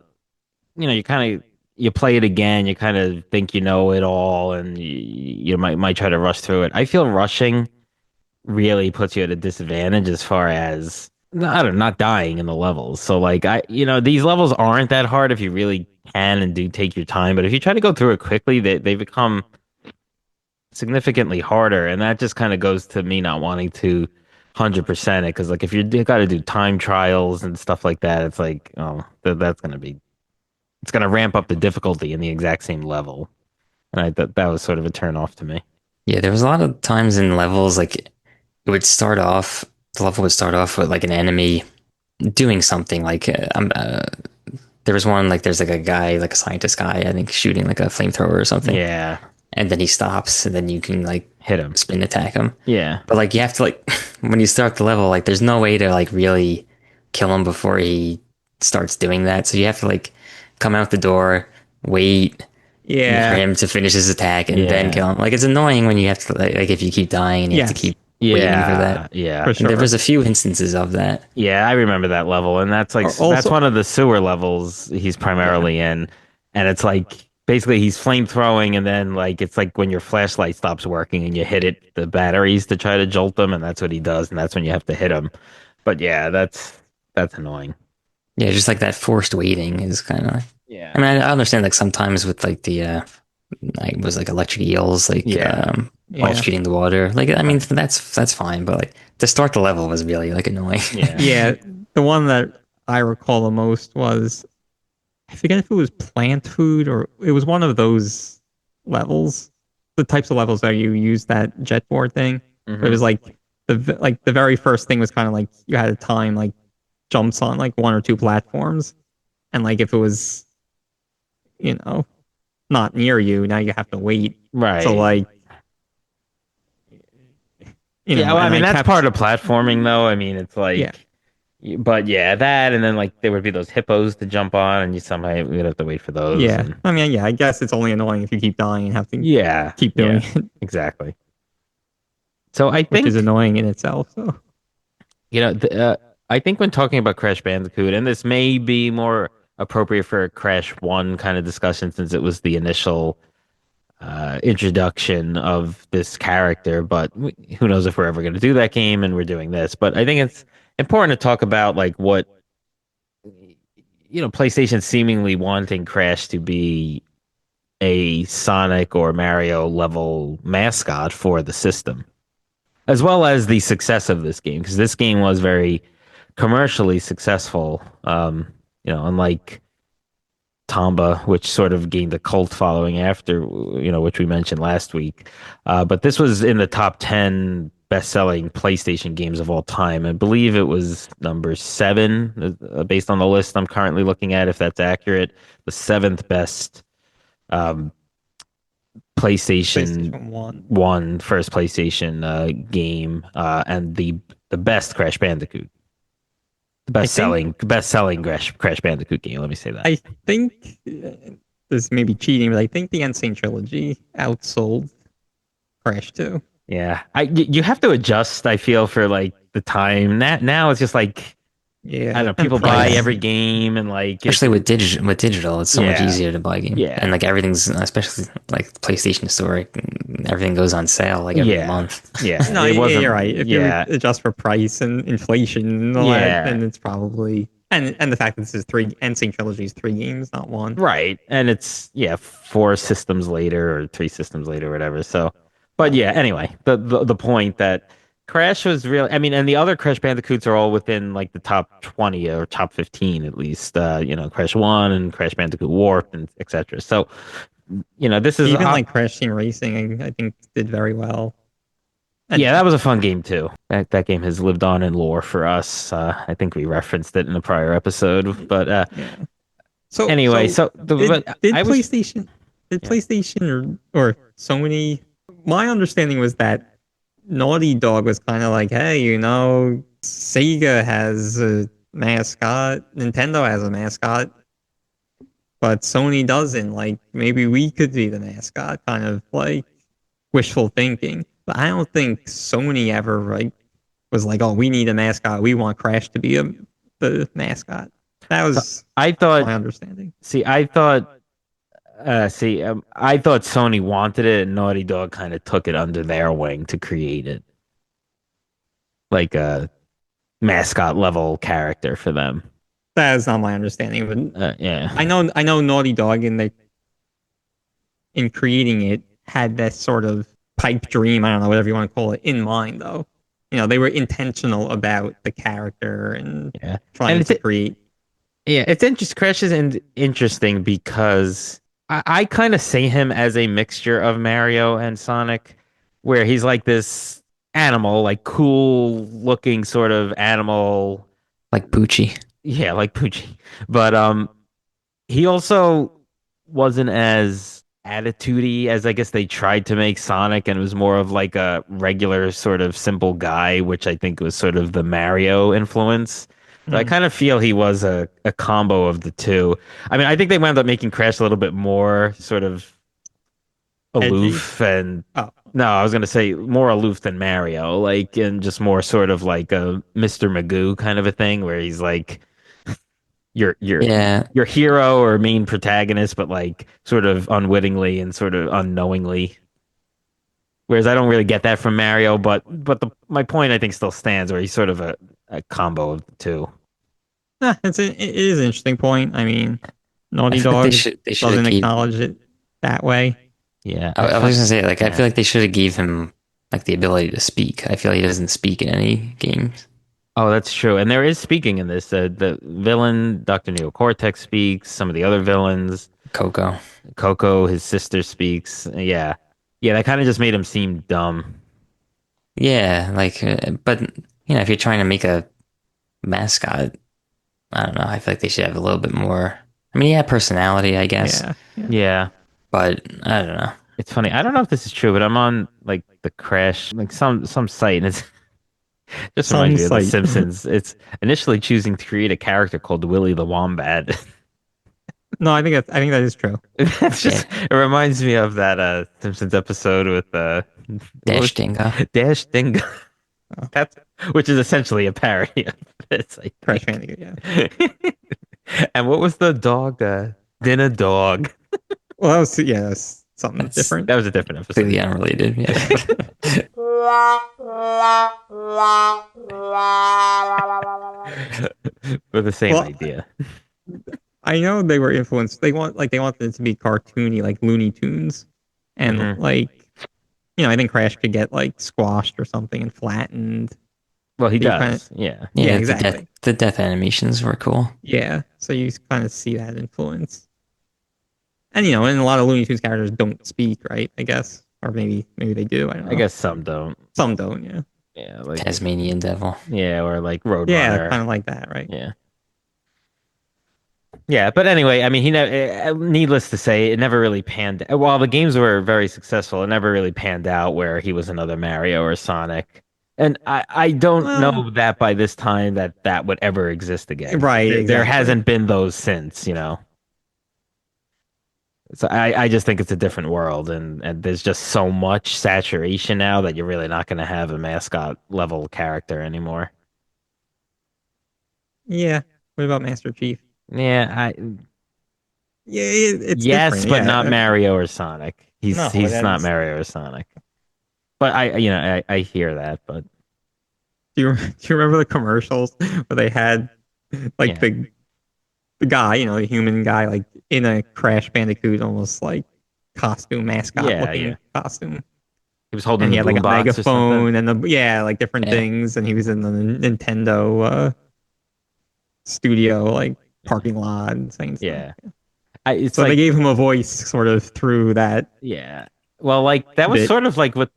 you know, you play it again, you kind of think you know it all, and you might try to rush through it. I feel rushing really puts you at a disadvantage as far as, I don't know, not dying in the levels. So like these levels aren't that hard if you really can and do take your time, but if you try to go through it quickly, they become significantly harder, and that just kind of goes to me not wanting to 100% it, because like if you got to do time trials and stuff like that, it's like, oh, that's gonna be, it's gonna ramp up the difficulty in the exact same level, and I thought that was sort of a turn off to me. Yeah, there was a lot of times in levels like the level would start off with like an enemy doing something, like there was one, like there's like a guy, like a scientist guy, I think, shooting like a flamethrower or something. Yeah. And then he stops, and then you can like hit him, spin attack him. Yeah. But like you have to like when you start the level, like there's no way to like really kill him before he starts doing that. So you have to like come out the door, wait, for Yeah. him to finish his attack and then Yeah. kill him. Like it's annoying when you have to like if you keep dying and you have to Yes. keep waiting for Yeah, that. yeah. For And there sure. was a few instances of that. Yeah, I remember that level, and that's Also, one of the sewer levels he's yeah. primarily in, and it's like basically he's flame throwing, and then like it's like when your flashlight stops working and you hit the batteries to try to jolt them, and that's what he does, and that's when you have to hit him. But yeah, that's annoying. Yeah, just like that forced waiting is kind of. I Yeah. mean, I understand like sometimes with like the like was like electric eels like Yeah. while Yeah. shooting the water. Like I mean Right. that's fine, but like to start the level was really like annoying. Yeah. Yeah. The one that I recall the most was I forget if it was plant food or it was one of those levels, the types of levels that you use that jetboard thing. But it Hmm. was like the very first thing was kind of like you had a time like jumps on like one or two platforms, and like if it was you know not near you, now you have to wait. So Right. like Yeah, well, I and mean I that's kept part of platforming though. I mean, it's yeah like but yeah, that and then like there would be those hippos to jump on and you somehow would have to wait for those yeah. and I mean yeah, I guess it's only annoying if you keep dying and have to yeah, keep doing yeah, it, exactly. So I which is think, annoying in itself. So I think when talking about Crash Bandicoot, and this may be more appropriate for a Crash 1 kind of discussion since it was the initial introduction of this character, but who knows if we're ever going to do that game and we're doing this. But I think it's important to talk about like what, PlayStation seemingly wanting Crash to be a Sonic or Mario level mascot for the system, as well as the success of this game, because this game was very commercially successful. Unlike Tomba, which sort of gained a cult following after, which we mentioned last week. But this was in the top 10 best-selling PlayStation games of all time. I believe it was number seven, based on the list I'm currently looking at, if that's accurate. The seventh best um, PlayStation PlayStation 1. One first PlayStation game, and the best Crash Bandicoot, the I think best selling Crash Bandicoot game. Let me say that. I think this may be cheating, but I think the Insane trilogy outsold Crash 2. Yeah, you have to adjust. I feel for like the time that now it's just like I don't Yeah, know. and People buy price. every game and like Especially with digital, it's so much Yeah. easier to buy games. Yeah. And like everything's especially like PlayStation Store, everything goes on sale like every Yeah. month. Yeah, No, it wasn't. you're right. If you Yeah, adjust for price and inflation and all that, yeah, then it's probably and the fact that this is three Insane trilogy is 3 games, not one. right. And it's 4 systems later or 3 systems later, or whatever. So, but yeah. Anyway, the point that Crash was really. I mean, and the other Crash Bandicoots are all within like the top 20 or top 15 at least. Crash One and Crash Bandicoot Warped and etc. So, this is Even like Crash Team Racing, I think did very well. And yeah, that was a fun game too. That game has lived on in lore for us. I think we referenced it in a prior episode. But yeah. So anyway, did I was PlayStation or Sony? My understanding was that Naughty Dog was kind of like, hey, Sega has a mascot, Nintendo has a mascot, but Sony doesn't. Like, maybe we could be the mascot, kind of like wishful thinking. But I don't think Sony ever like was like, oh, we need a mascot. We want Crash to be the mascot. That was I thought. my understanding. I thought Sony wanted it, and Naughty Dog kind of took it under their wing to create it, like a mascot level character for them. That is not my understanding, but Yeah. I know Naughty Dog in creating it had that sort of pipe dream, I don't know, whatever you want to call it, in mind though. They were intentional about the character and Yeah. trying And to create. Yeah, it's interesting. Crash is interesting because I kind of see him as a mixture of Mario and Sonic, where he's like this animal, like cool looking sort of animal. Like Poochie. Yeah, like Poochie. But he also wasn't as attitudey as I guess they tried to make Sonic, and it was more of like a regular sort of simple guy, which I think was sort of the Mario influence. So I Mm. kind of feel he was a combo of the two. I mean, I think they wound up making Crash a little bit more sort of aloof and Oh, no, I was gonna say more aloof than Mario, like and just more sort of like a Mr. Magoo kind of a thing where he's like your your Yeah, your hero or main protagonist, but like sort of unwittingly and sort of unknowingly. Whereas I don't really get that from Mario, but my point I think still stands where he's sort of a combo of the two. it is an interesting point. I mean, I Naughty feel like Dog they should have doesn't gave. acknowledge it that way. Yeah, I was gonna say like I yeah. feel like they should have gave him like the ability to speak. I feel like he doesn't speak in any games. Oh, that's true. And there is speaking in this. The villain, Dr. Neo Cortex speaks. Some of the other villains, Coco. Coco, his sister speaks. Yeah, yeah. That kind of just made him seem dumb. Yeah, like but if you're trying to make a mascot, I don't know. I feel like they should have a little bit more. I mean, he had personality, I guess, Yeah, yeah. Yeah. but I don't know. It's funny. I don't know if this is true, but I'm on like the Crash, like some site, and it's just Some reminds me of The site. Simpsons. It's initially choosing to create a character called Willy the Wombat. No, I think that is true. It's just it reminds me of that Simpsons episode with what was- Dash Dingo. Dash Dingo. Oh, That's which is essentially a parody of this, I Crash think. Bandicoot, yeah. And what was the dog? Dinner dog. Well, that's something different. That was a different Completely episode. unrelated. Yeah. But the same Well, idea. I know they were influenced. They wanted it to be cartoony, like Looney Tunes, and Mhm. like I think Crash could get like squashed or something and flattened. Well, he You kinda- does. Yeah. Yeah, The exactly. death animations were cool. Yeah, so you kind of see that influence, and and a lot of Looney Tunes characters don't speak, right? I guess, or maybe they do. I don't know. I guess some don't. Some don't. Yeah, Yeah, like Tasmanian Devil. yeah, or like yeah, Roadrunner. kind of like that, right? Yeah. Yeah, but anyway, I mean, needless to say, it never really panned. While the games were very successful, it never really panned out where he was another Mario or Sonic. And I don't Well- know that by this time that would ever exist again. Right, There exactly. hasn't been those since, So I just think it's a different world, and there's just so much saturation now that you're really not going to have a mascot level character anymore. Yeah. What about Master Chief? Yeah, Yeah, it's yes, different, but yeah. not Mario or Sonic. He's No, he's that not is- Mario or Sonic. But I hear that, but Do you remember the commercials where they had like Yeah. the guy, the human guy, like in a Crash Bandicoot almost like costume mascot Yeah, looking yeah. costume, he was holding and he the had like a boombox or something. megaphone and like different Yeah. things, and he was in the Nintendo studio like parking lot and saying stuff. Yeah, it's So like they gave him a voice sort of through that. yeah. Well, like that was Bit. sort of like with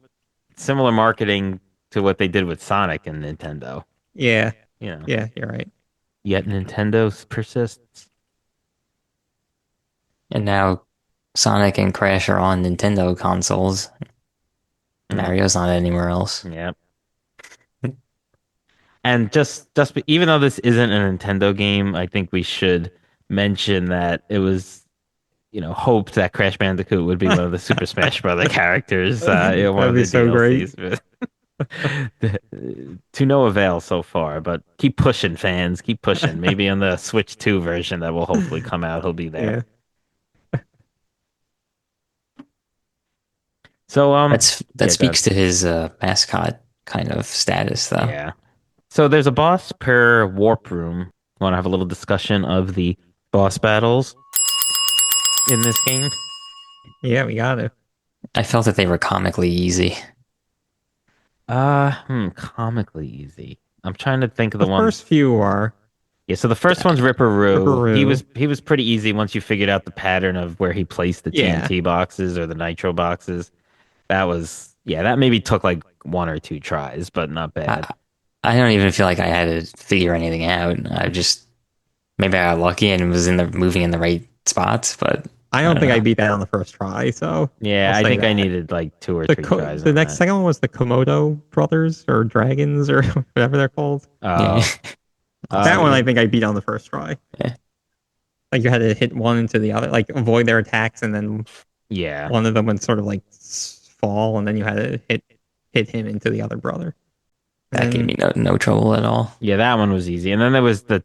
similar marketing to what they did with Sonic and Nintendo. Yeah, You know, yeah, you're right. yet Nintendo persists. And now Sonic and Crash are on Nintendo consoles. Mario's not anywhere else. Yeah. And even though this isn't a Nintendo game, I think we should mention that it was, hoped that Crash Bandicoot would be one of the Super Smash Brother characters. One That'd of be the so great. DLCs. To no avail so far, but keep pushing, fans. Keep pushing. Maybe on the Switch 2 version that will hopefully come out, he'll be there. Yeah. So That yeah, speaks to his mascot kind of status, though. yeah. So there's a boss per warp room. Want to have a little discussion of the boss battles in this game? Yeah, we got it. I felt that they were comically easy. Comically easy. I'm trying to think of the The one. first few are. Yeah, so the first one's Ripperoo. Ripperoo. He was pretty easy once you figured out the pattern of where he placed the Yeah. TNT boxes or the nitro boxes. That maybe took like one or two tries, but not bad. I don't even feel like I had to figure anything out. Maybe I got lucky and was moving in the right spots, but I don't think know. I beat that on the first try. So Yeah, I'll I say think I that. needed like two or three tries. The on next that. second one was the Komodo brothers or dragons or whatever they're called. Oh, That one I think I beat on the first try. Yeah. Like you had to hit one into the other, like avoid their attacks and then Yeah. One of them would sort of like fall, and then you had to hit him into the other brother. That gave And me no trouble at all. Yeah, that one was easy. And then there was the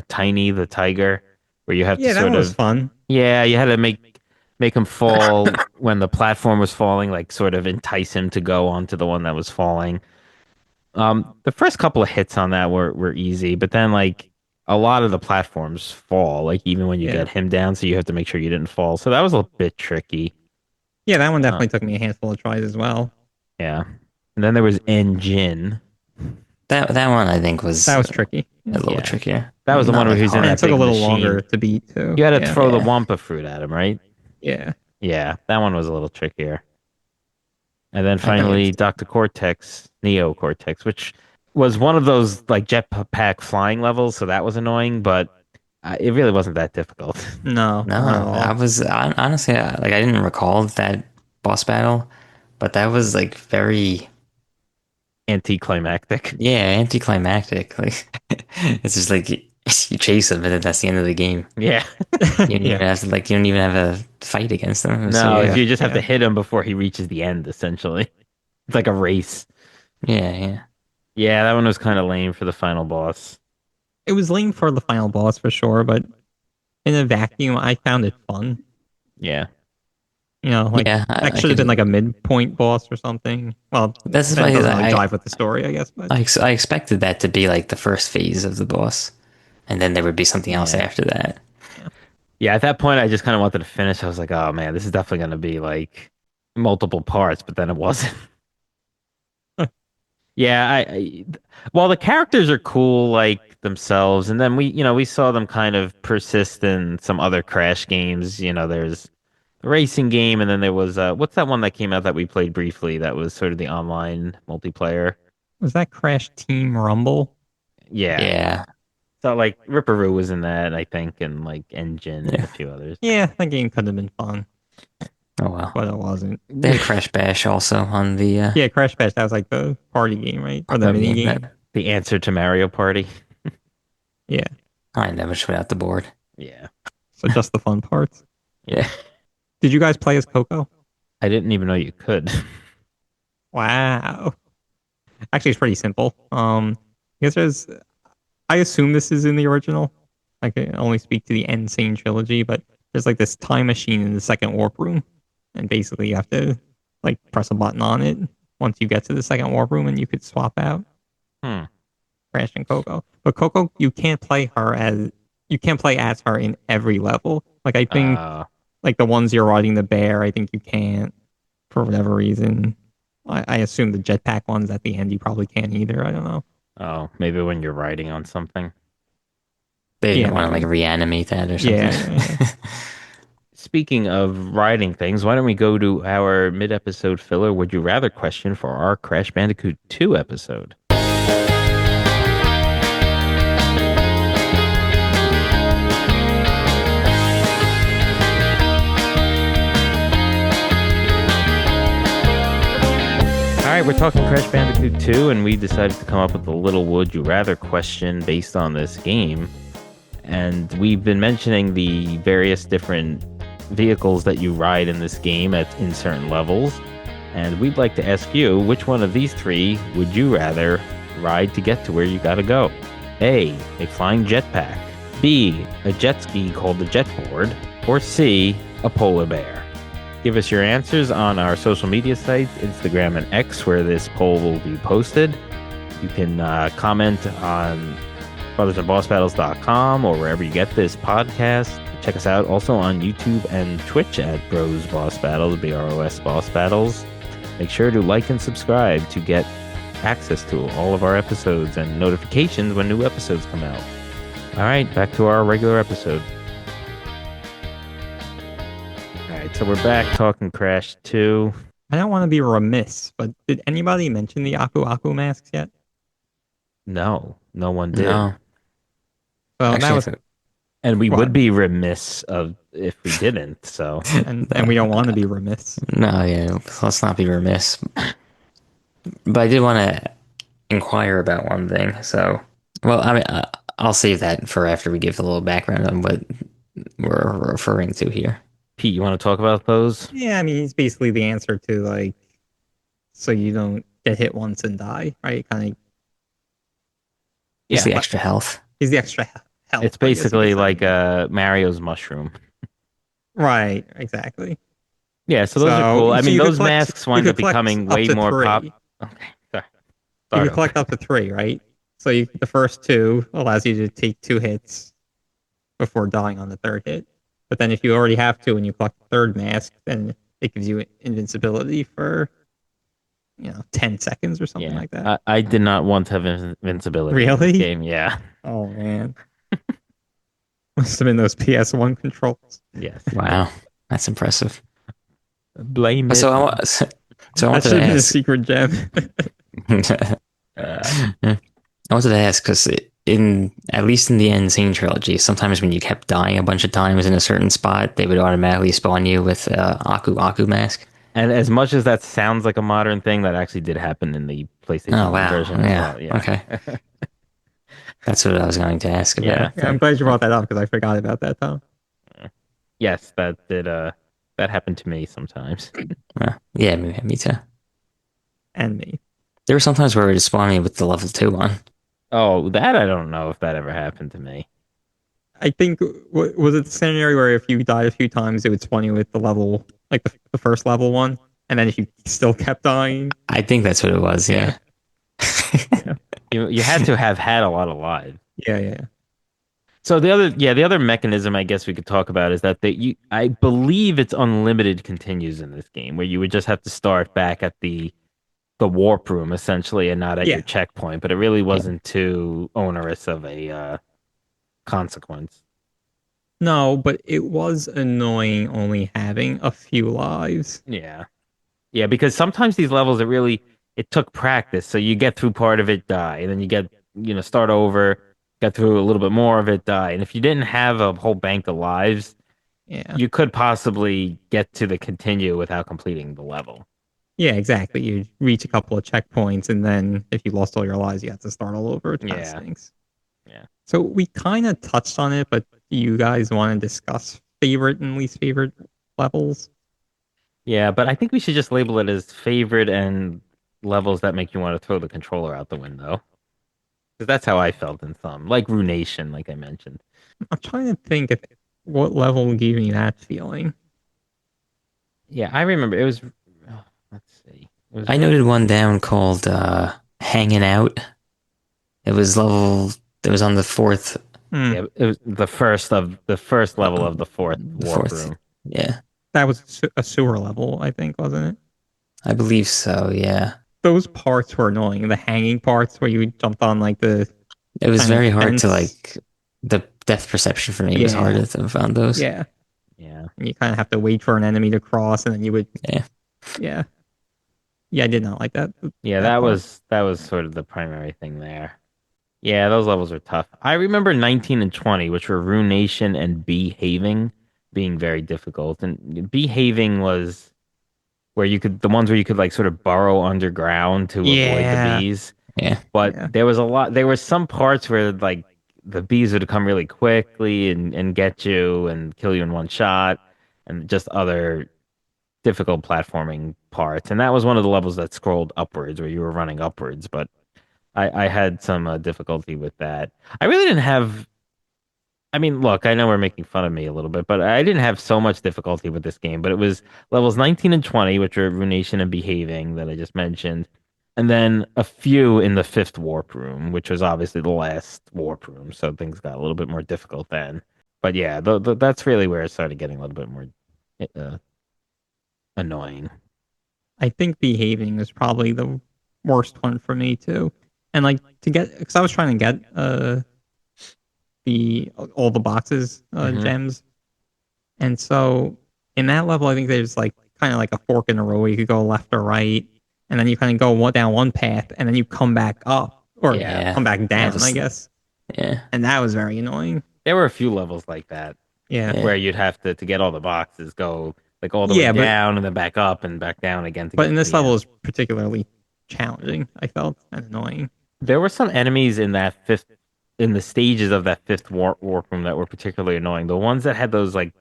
Tiny, the tiger, where you have to yeah, that sort one was of, fun. yeah, you had to make him fall when the platform was falling, like sort of entice him to go onto the one that was falling. The first couple of hits on that were easy, but then like a lot of the platforms fall, like even when you Yeah, get him down, so you have to make sure you didn't fall. So that was a bit tricky. yeah, that one Uh, definitely took me a handful of tries as well. yeah. And then there was Engine. That one I think That was was tricky. a little Yeah. trickier. That was the one Not where like he was in And hard. it that took a big little longer machine. to beat too. You had to Yeah, throw the Yeah. Wampa fruit at him, right? yeah. Yeah, that one was a little trickier. And then I think finally, it's Dr. Cortex, Neo Cortex, which was one of those like jetpack flying levels, so that was annoying, but it really wasn't that difficult. no, No, not at I all. was honestly like I didn't recall that boss battle, but that was like very Anticlimactic. yeah anticlimactic. Like it's just like you chase him and then that's the end of the game. Yeah. You don't Yeah, even have to like you don't even have a fight against them. It was No, so yeah, you just have to yeah. hit him before he reaches the end, essentially. It's like a race. yeah. Yeah, that one was kind of lame for the final boss. It was lame for the final boss for sure, but in a vacuum, I found it fun. Yeah. You know, like Yeah, that I should have been can. like a midpoint boss or something. Well, That's then it why doesn't really jive with the story, I guess. But I expected that to be like the first phase of the boss, and then there would be something else Yeah. after that. yeah, Yeah, at that point, I just kind of wanted to finish. I was like, oh man, this is definitely going to be like multiple parts, but then it wasn't. Yeah, well, the characters are cool like themselves, and then we saw them kind of persist in some other Crash games. There's the racing game, and then there was what's that one that came out that we played briefly that was sort of the online multiplayer? was that Crash Team Rumble? Yeah. Yeah, So like Ripperoo was in that, I think, and like Engine and a yeah. few others. Yeah, that game could have been fun, Oh well. but it wasn't. They had Crash Bash also on the Yeah, Crash Bash, that was like the party game, right? Or the party mini game. game. The answer to Mario Party. Yeah. I never put out the board. Yeah. So just the fun parts. Yeah. Did you guys play as Coco? I didn't even know you could. Wow. Actually, it's pretty simple. I guess I assume this is in the original. I can only speak to the Insane trilogy, but there's like this time machine in the second warp room, and basically you have to like press a button on it once you get to the second warp room, and you could swap out Hmm. Crash and Coco. But Coco, you can't play as her in every level. Like I think like the ones you're riding the bear, I think you can't for whatever reason. I assume the jetpack ones at the end you probably can't either. I don't know. Oh, maybe when you're riding on something. They Yeah, didn't want to maybe. like reanimate that or something. Yeah. Speaking of riding things, why don't we go to our mid-episode filler Would You Rather question for our Crash Bandicoot 2 episode? All right, we're talking Crash Bandicoot 2, and we decided to come up with a little Would You Rather question based on this game. And we've been mentioning the various different vehicles that you ride in this game in certain levels. And we'd like to ask you, which one of these three would you rather ride to get to where you gotta go? A flying jetpack. B, a jet ski called the jetboard. Or C, a polar bear. Give us your answers on our social media sites, Instagram and X, where this poll will be posted. You can comment on brothersandbossbattles.com or wherever you get this podcast. Check us out also on YouTube and Twitch at Bros Boss Battles, BROS Boss Battles. Make sure to like and subscribe to get access to all of our episodes and notifications when new episodes come out. All right, back to our regular episode. All right, so we're back talking Crash 2. I don't want to be remiss, but did anybody mention the Aku Aku masks yet? No one did. No, Well, that actually, was, And we What? would be remiss if we didn't. So and we don't want to be remiss. no, yeah. Let's not be remiss. But I did want to inquire about one thing. So, well, I mean, I'll save that for after we give a little background on what we're referring to here. Pete, you want to talk about those? Yeah, I mean, he's basically the answer to like, so you don't get hit once and die, right? Kind of, Just Yeah, the extra health. he's the extra health, it's I guess you could basically say. like Mario's mushroom. Right, exactly. Yeah, so those are So, cool. I so mean, you could those collect, masks you wind could up collect becoming up way to more pop. three. Okay, sorry. You Start could collect over. up to three, right? So the first two allows you to take two hits before dying on the third hit. But then if you already have two and you collect the third mask, then it gives you invincibility for 10 seconds or something Yeah, like that. I did not want to have invincibility in this Really? game. Yeah. Oh man. Must have been those PS1 controls. Yes. Wow, that's impressive. Blame it. So so I That wanted should to have been a ask. secret gem. Uh, I wanted to ask because in at least in the Insane trilogy, sometimes when you kept dying a bunch of times in a certain spot, they would automatically spawn you with Aku Aku mask. and as much as that sounds like a modern thing, that actually did happen in the Oh PlayStation 1 wow, version as yeah, well. Yeah. okay, that's what I was going to ask Yeah. about. Yeah, I'm glad you brought that up because I forgot about that, Tom. Yes, that did that happened to me sometimes. Yeah, me too. And me. There were sometimes where it would spawn me with the level 2 one. Oh, that I don't know if that ever happened to me. I think, was it the scenario where if you died a few times, it would spawn you with the level, like the first level one? And then if you still kept dying, I think that's what it was. yeah. Yeah. Yeah. You had to have had a lot of lives. Yeah, yeah. So the other mechanism I guess we could talk about is that I believe it's unlimited continues in this game where you would just have to start back at the warp room essentially and not at your Yeah. checkpoint, but it really Yeah. wasn't too onerous of a consequence. No, but it was annoying only having a few lives. Yeah. Yeah, because sometimes these levels it took practice. So you get through part of it, die, and then you get, start over, get through a little bit more of it, die. And if you didn't have a whole bank of lives, Yeah. you could possibly get to the continue without completing the level. Yeah, exactly. You reach a couple of checkpoints, and then if you lost all your lives, you have to start all over. It kind of Yeah. stinks. Yeah. So we kind of touched on it, but do you guys want to discuss favorite and least favorite levels? Yeah, but I think we should just label it as favorite and levels that make you want to throw the controller out the window. Because that's how I felt in some, like Runation, like I mentioned. I'm trying to think if what level gave me that feeling. Yeah, I remember it was. Let's see. It was I noted one down called Hanging Out. It was level. It was on the fourth. Yeah, it was the first level of the fourth The warp fourth. room. Yeah, That was a sewer level, I think, wasn't it? I believe so. Yeah, Those parts were annoying. The hanging parts where you jumped on like the it was kind of very hard to fence. like. The depth perception for me was Yeah. harder to find those. Yeah. Yeah. And you kind of have to wait for an enemy to cross, and then you would. Yeah. Yeah. Yeah, I did not like that. Yeah, that part. that was sort of the primary thing there. Yeah, those levels were tough. I remember 19 and 20, which were Runation and Behaving, being very difficult. And Behaving was where the ones where you could like sort of burrow underground to avoid the Yeah. bees. Yeah. But Yeah. there were some parts where like the bees would come really quickly and get you and kill you in one shot, and just other difficult platforming parts. And that was one of the levels that scrolled upwards where you were running upwards, but I had some difficulty with that. I really didn't have. I mean, look, I know we're making fun of me a little bit, but I didn't have so much difficulty with this game. But it was levels 19 and 20, which are Runation and Behaving that I just mentioned, and then a few in the fifth warp room, which was obviously the last warp room. So things got a little bit more difficult then. But yeah, that's really where it started getting a little bit more uh, annoying. I think behaving was probably the worst one for me too. And like to get, because I was trying to get the all the boxes Mhm. gems, and so in that level, I think there's like kind of like a fork in the road where you could go left or right, and then you kind of go down one path, and then you come back up or Yeah. come back That down, was- I guess. Yeah. And that was very annoying. There were a few levels like that Yeah. Yeah. where you'd have to get all the boxes, go like all the Yeah, way but- down and then back up and back down again to But get in to this the level end. is particularly challenging, I felt, and annoying. There were some enemies in the stages of that fifth warp room that were particularly annoying. The ones that had those like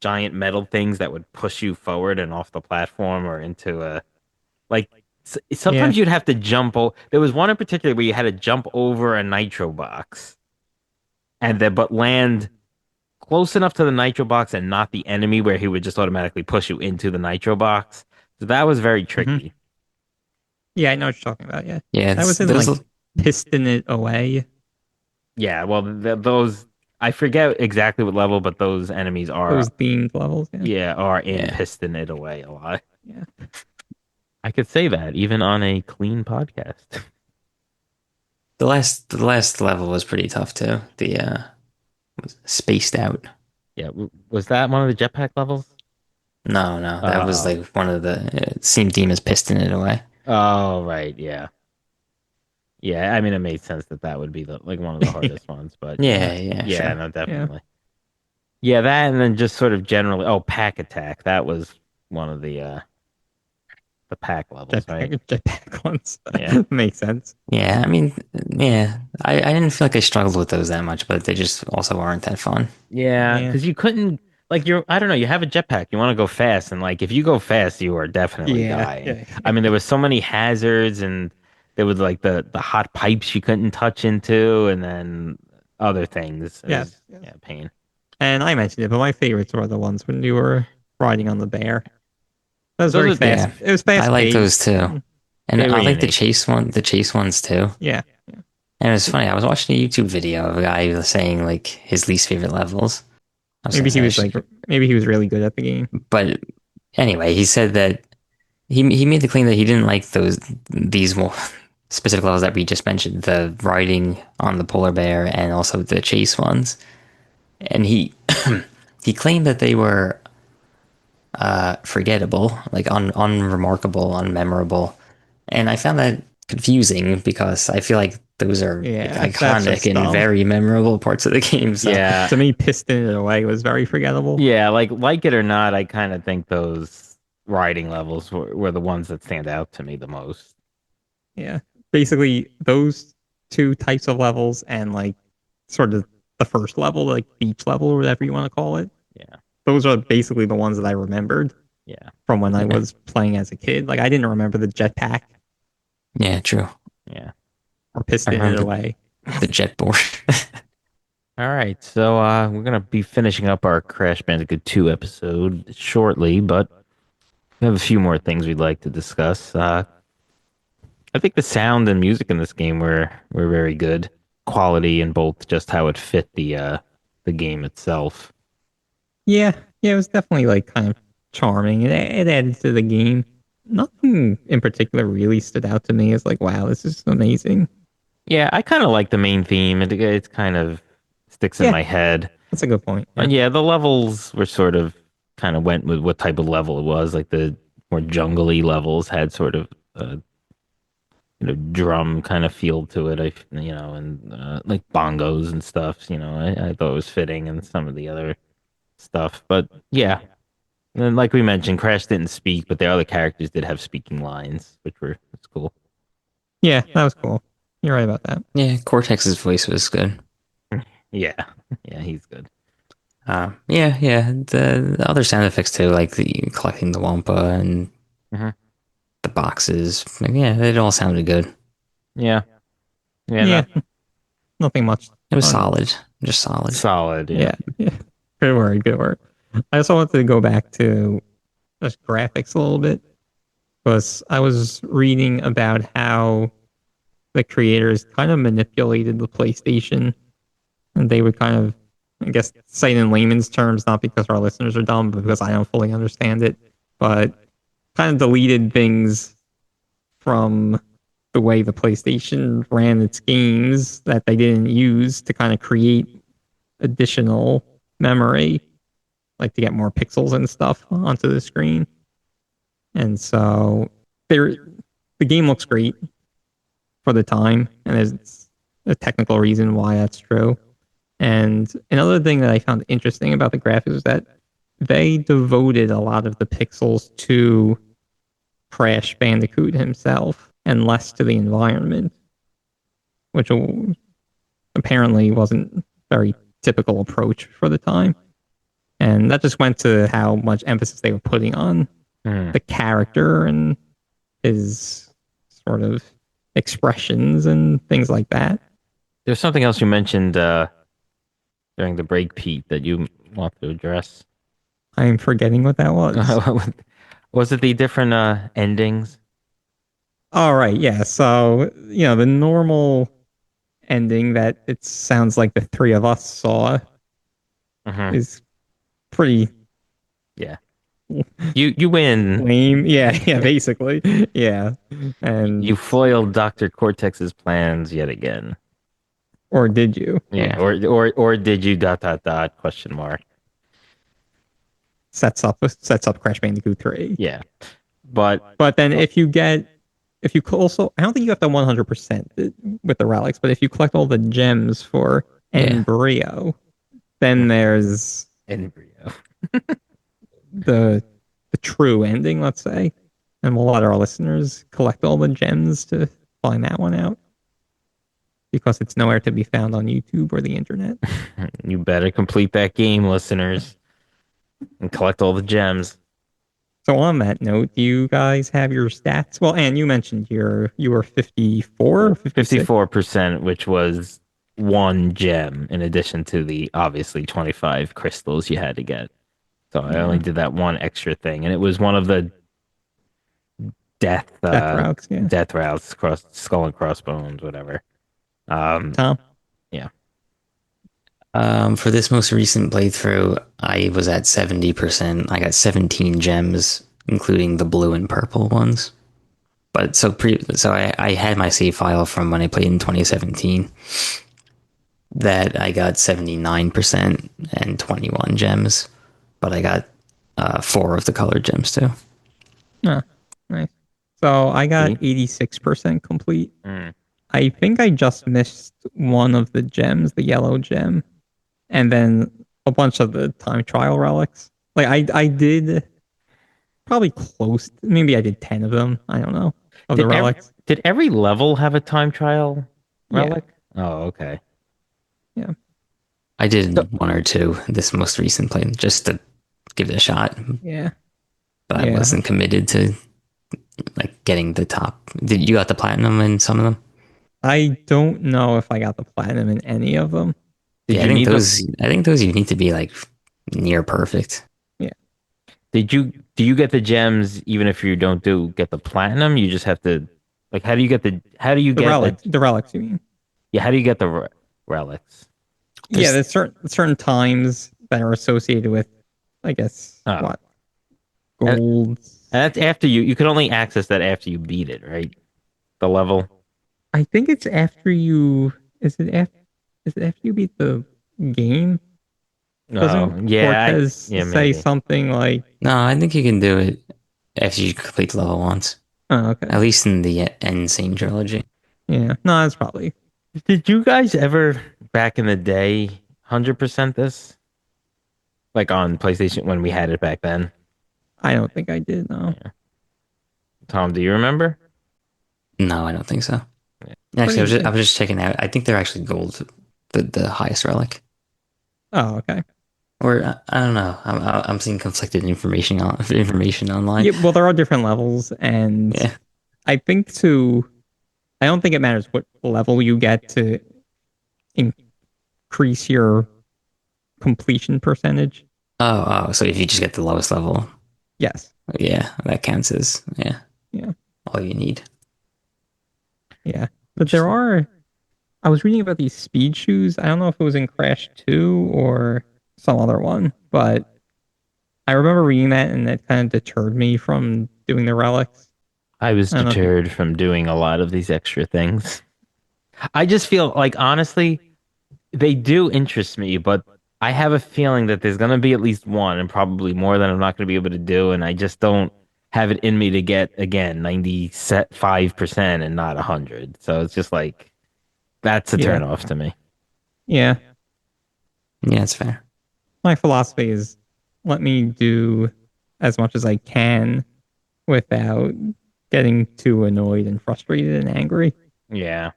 giant metal things that would push you forward and off the platform or into a like Yeah. sometimes you'd have to jump. There was one in particular where you had to jump over a nitro box and then but land close enough to the nitro box and not the enemy where he would just automatically push you into the nitro box. So that was very hmm tricky. Yeah, I know what you're talking about. Yeah. Yeah, I was in those. like piston it away. Yeah, well, those I forget exactly what level, but those enemies are Those themed levels. Yeah. yeah are in Yeah, piston it away a lot. Yeah. I could say that even on a clean podcast. the last level was pretty tough too. The was spaced out. Yeah, was that one of the jetpack levels? No, that was Oh, like one of the same demons piston it away. oh, right, yeah, yeah. I mean, it made sense that that would be the like one of the hardest ones, but Yeah, yeah, yeah, sure. no, Yeah. definitely. Yeah, that and then just sort of generally, oh, pack attack. That was one of the pack levels, right? Jetpack ones. Yeah. Makes sense. Yeah, I mean, yeah, I didn't feel like I struggled with those that much, but they just also aren't that fun. Yeah, Yeah. because you couldn't like I don't know, you have a jetpack, you want to go fast, and like if you go fast, you are definitely Yeah. dying. Yeah. I mean, there was so many hazards and there was like the hot pipes you couldn't touch into, and then other things. It Yes. was Yes. yeah, pain. And I mentioned it, but my favorites were the ones when you were riding on the bear. That was Those very are fast. Yeah, It was I fast like those paced. too, and they were I like unique. the chase ones too. Yeah. And it was funny. I was watching a YouTube video of a guy who was saying like his least favorite levels. I was Maybe like, he was like, maybe he was really good at the game. but anyway, he said that he made the claim that he didn't like these specific levels that we just mentioned, the riding on the polar bear and also the chase ones. And he he claimed that they were forgettable, like unremarkable, unmemorable. And I found that confusing because I feel like those are like, Yeah, that's iconic just and dumb. very memorable parts of the game. So Yeah. To me, piston it away was very forgettable. Yeah, like it or not, I kind of think those riding levels were the ones that stand out to me the most. Yeah. Basically, those two types of levels and like sort of the first level, like beach level or whatever you want to call it. Yeah. Those are basically the ones that I remembered Yeah. from when I Yeah. was playing as a kid. Like I didn't remember the jetpack yeah, true. Yeah. or piston it remember- away. The jetboard. All right, so we're gonna be finishing up our Crash Bandicoot 2 episode shortly, but we have a few more things we'd like to discuss. I think the sound and music in this game were very good, quality in both just how it fit the game itself. Yeah, it was definitely like kind of charming. It added to the game. Nothing in particular really stood out to me as like, wow, this is amazing. Yeah, I kind of like the main theme. It kind of sticks in Yeah. my head. That's a good point. Yeah. And yeah, the levels were sort of kind of went with what type of level it was. Like the more jungly levels had sort of drum kind of feel to it. And like bongos and stuff. I thought it was fitting and some of the other stuff. But yeah, and like we mentioned, Crash didn't speak, but the other characters did have speaking lines, which it's cool. Yeah, that was cool. You're right about that. Yeah, Cortex's voice was good. Yeah, yeah, he's good. Yeah. The other sound effects too, like the collecting the Wampa and Mhm. the boxes. Yeah, it all sounded good. Yeah, yeah, Yeah, no, nothing much. It was Fun. solid, just solid. solid. Yeah, yeah. Good word, good word. I also wanted to go back to just graphics a little bit because I was reading about how the creators kind of manipulated the PlayStation and they would kind of, I guess, say it in layman's terms, not because our listeners are dumb, but because I don't fully understand it, but kind of deleted things from the way the PlayStation ran its games that they didn't use to kind of create additional memory, like to get more pixels and stuff onto the screen. And so the game looks great for the time, and there's a technical reason why that's true. And another thing that I found interesting about the graphics is that they devoted a lot of the pixels to Crash Bandicoot himself and less to the environment, which apparently wasn't a very typical approach for the time. And that just went to how much emphasis they were putting on Hmm. the character and his sort of expressions and things like that. There's something else you mentioned during the break, Pete, that you want to address. I'm forgetting what that was. Was it the different endings? All right, yeah. So, the normal ending that it sounds like the three of us saw Hmm. is pretty Yeah. You win. lame. Yeah, yeah, basically. Yeah. And You foiled Dr. Cortex's plans yet again. or did you? Yeah. Or did you dot dot dot question mark? Sets up Crash Bandicoot 3. Yeah. But But then if you also, I don't think you have to 100% with the relics, but if you collect all the gems for Yeah. Embryo, then there's embryo. the true ending, let's say. And we'll let our listeners collect all the gems to find that one out. Because it's nowhere to be found on YouTube or the internet. You better complete that game, listeners, and collect all the gems. So on that note, do you guys have your stats? Well, Anne, you mentioned you were 54 or 56? 54%, which was one gem in addition to the obviously 25 crystals you had to get. So I only did that one extra thing, and it was one of the death routes, yeah. death routes, cross skull and crossbones, whatever. Tom? Yeah. For this most recent playthrough, I was at 70%. I got 17 gems, including the blue and purple ones. But so I had my save file from when I played in 2017. That I got 79% and 21 gems, but I got 4 of the colored gems too. Oh, nice. So I got 86% complete. I think I just missed one of the gems, the yellow gem, and then a bunch of the time trial relics. Like I did probably close. Maybe I did 10 of them. I don't know of the relics. Did every level have a time trial relic? Yeah. Oh, okay. Yeah. I did 1 or 2 this most recent play just to give it a shot. Yeah. But I wasn't committed to like getting the top. Did you got the platinum in some of them? I don't know if I got the platinum in any of them. I think those you need to be like near perfect. Yeah. Do you get the gems even if you don't get the platinum? You just have to like how do you get the relics, you mean? Yeah, how do you get the relics? There's certain times that are associated with, I guess, what? Gold. And that's after you can only access that after you beat it, right? The level. I think it's after you. Is it after you beat the game? Doesn't Cortez say something like? No, I think you can do it after you complete the level once. Oh, okay. At least in the Insane trilogy. Yeah, no, that's probably. Did you guys ever back in the day 100% this? Like on PlayStation when we had it back then? I don't think I did. No. Yeah. Tom, do you remember? No, I don't think so. Yeah. Actually, I was just checking out. I think they're actually gold, the highest relic. Oh, okay. Or I don't know. I'm seeing conflicted information online. Yeah, well, there are different levels, and I don't think it matters what level you get to increase your completion percentage. Oh, so if you just get the lowest level, yes, yeah, that counts as all you need. Yeah, but I was reading about these speed shoes. I don't know if it was in Crash 2 or some other one, but I remember reading that and that kind of deterred me from doing the relics. I was deterred from doing a lot of these extra things. I just feel like, honestly, they do interest me, but I have a feeling that there's going to be at least one and probably more that I'm not going to be able to do. And I just don't have it in me to get, again, 95% and not 100. So it's just like, that's a turnoff to me. Yeah. Yeah, it's fair. My philosophy is let me do as much as I can without getting too annoyed and frustrated and angry. Yeah.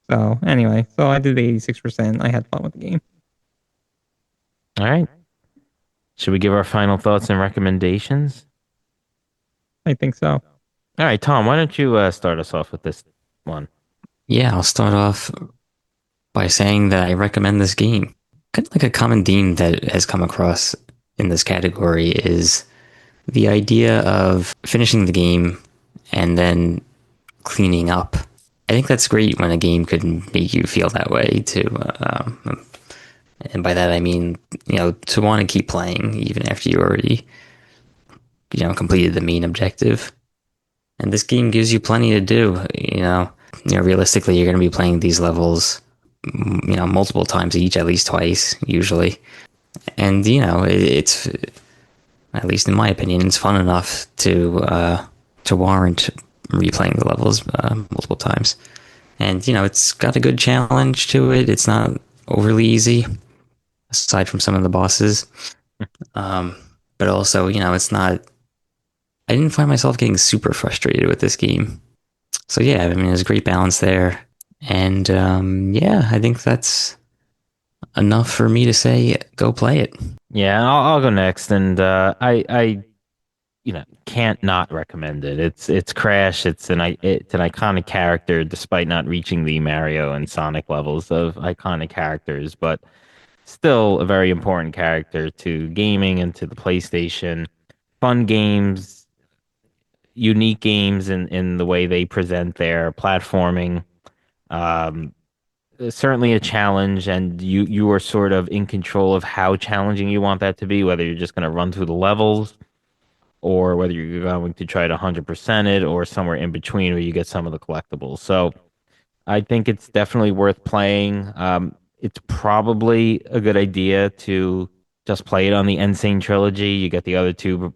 So anyway, I did the 86%. I had fun with the game. All right. Should we give our final thoughts and recommendations? I think so. All right, Tom, why don't you start us off with this one? Yeah, I'll start off by saying that I recommend this game. Kind of like a common theme that has come across in this category is the idea of finishing the game and then cleaning up. I think that's great when a game could make you feel that way too. And by that I mean, to want to keep playing even after you already, completed the main objective. And this game gives you plenty to do. Realistically, you're going to be playing these levels, multiple times each, at least twice, usually. And, it's, at least in my opinion, it's fun enough to warrant replaying the levels multiple times. And, it's got a good challenge to it. It's not overly easy, aside from some of the bosses. But also, it's not... I didn't find myself getting super frustrated with this game. So yeah, I mean, there's a great balance there. And I think that's enough for me to say, go play it. Yeah, I'll go next. And I can't not recommend it. It's Crash. It's an iconic character, despite not reaching the Mario and Sonic levels of iconic characters, but still a very important character to gaming and to the PlayStation. Fun games, unique games in the way they present their platforming. Certainly a challenge, and you are sort of in control of how challenging you want that to be, whether you're just going to run through the levels or whether you're going to try to 100% it or somewhere in between where you get some of the collectibles. So I think it's definitely worth playing. It's probably a good idea to just play it on the Insane Trilogy. You get the other two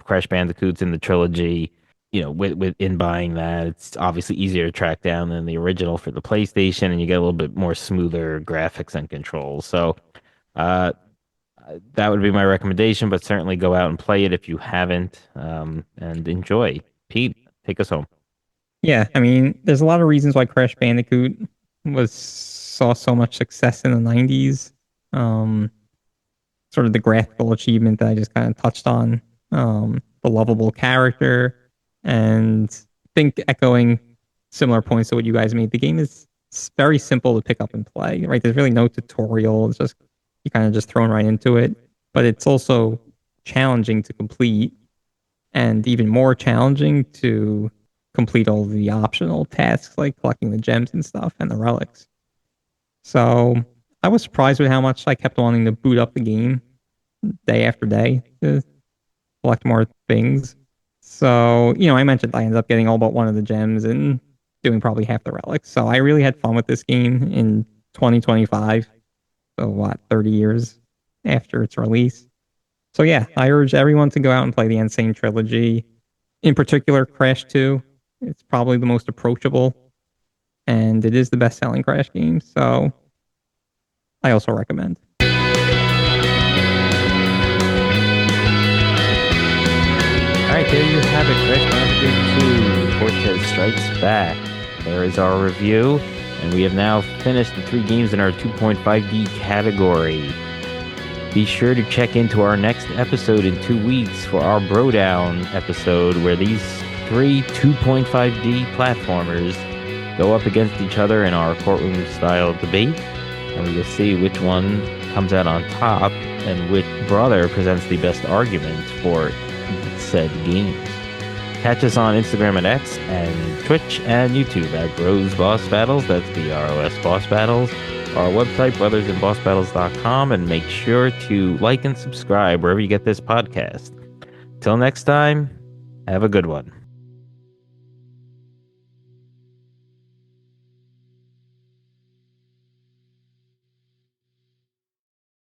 Crash Bandicoots in the trilogy. With in buying that, it's obviously easier to track down than the original for the PlayStation, and you get a little bit more smoother graphics and controls. So that would be my recommendation, but certainly go out and play it if you haven't, and enjoy. Pete, take us home. Yeah, I mean, there's a lot of reasons why Crash Bandicoot saw so much success in the 90s. Sort of the graphical achievement that I just kind of touched on, the lovable character, and I think echoing similar points to what you guys made, the game is very simple to pick up and play, right? There's really no tutorial. It's just, you kind of just thrown right into it, but it's also challenging to complete and even more challenging to complete all the optional tasks like collecting the gems and stuff and the relics. So I was surprised with how much I kept wanting to boot up the game day after day to collect more things. So, I mentioned I ended up getting all but one of the gems and doing probably half the relics. So I really had fun with this game in 2025. So 30 years after its release. So yeah, I urge everyone to go out and play the Insane Trilogy. In particular, Crash 2. It's probably the most approachable, and it is the best-selling Crash game. So I also recommend. All right, there you have it. Crash Bandicoot 2, Cortex Strikes Back. There is our review, and we have now finished the 3 games in our 2.5D category. Be sure to check into our next episode in 2 weeks for our Bro Down episode, where these 3 2.5D platformers go up against each other in our courtroom-style debate, and we will see which one comes out on top and which brother presents the best argument for said games. Catch us on Instagram and X and Twitch and YouTube at Bros Boss Battles. That's BROS Boss Battles. Our website, brothersandbossbattles.com, and make sure to like and subscribe wherever you get this podcast. Till next time, have a good one.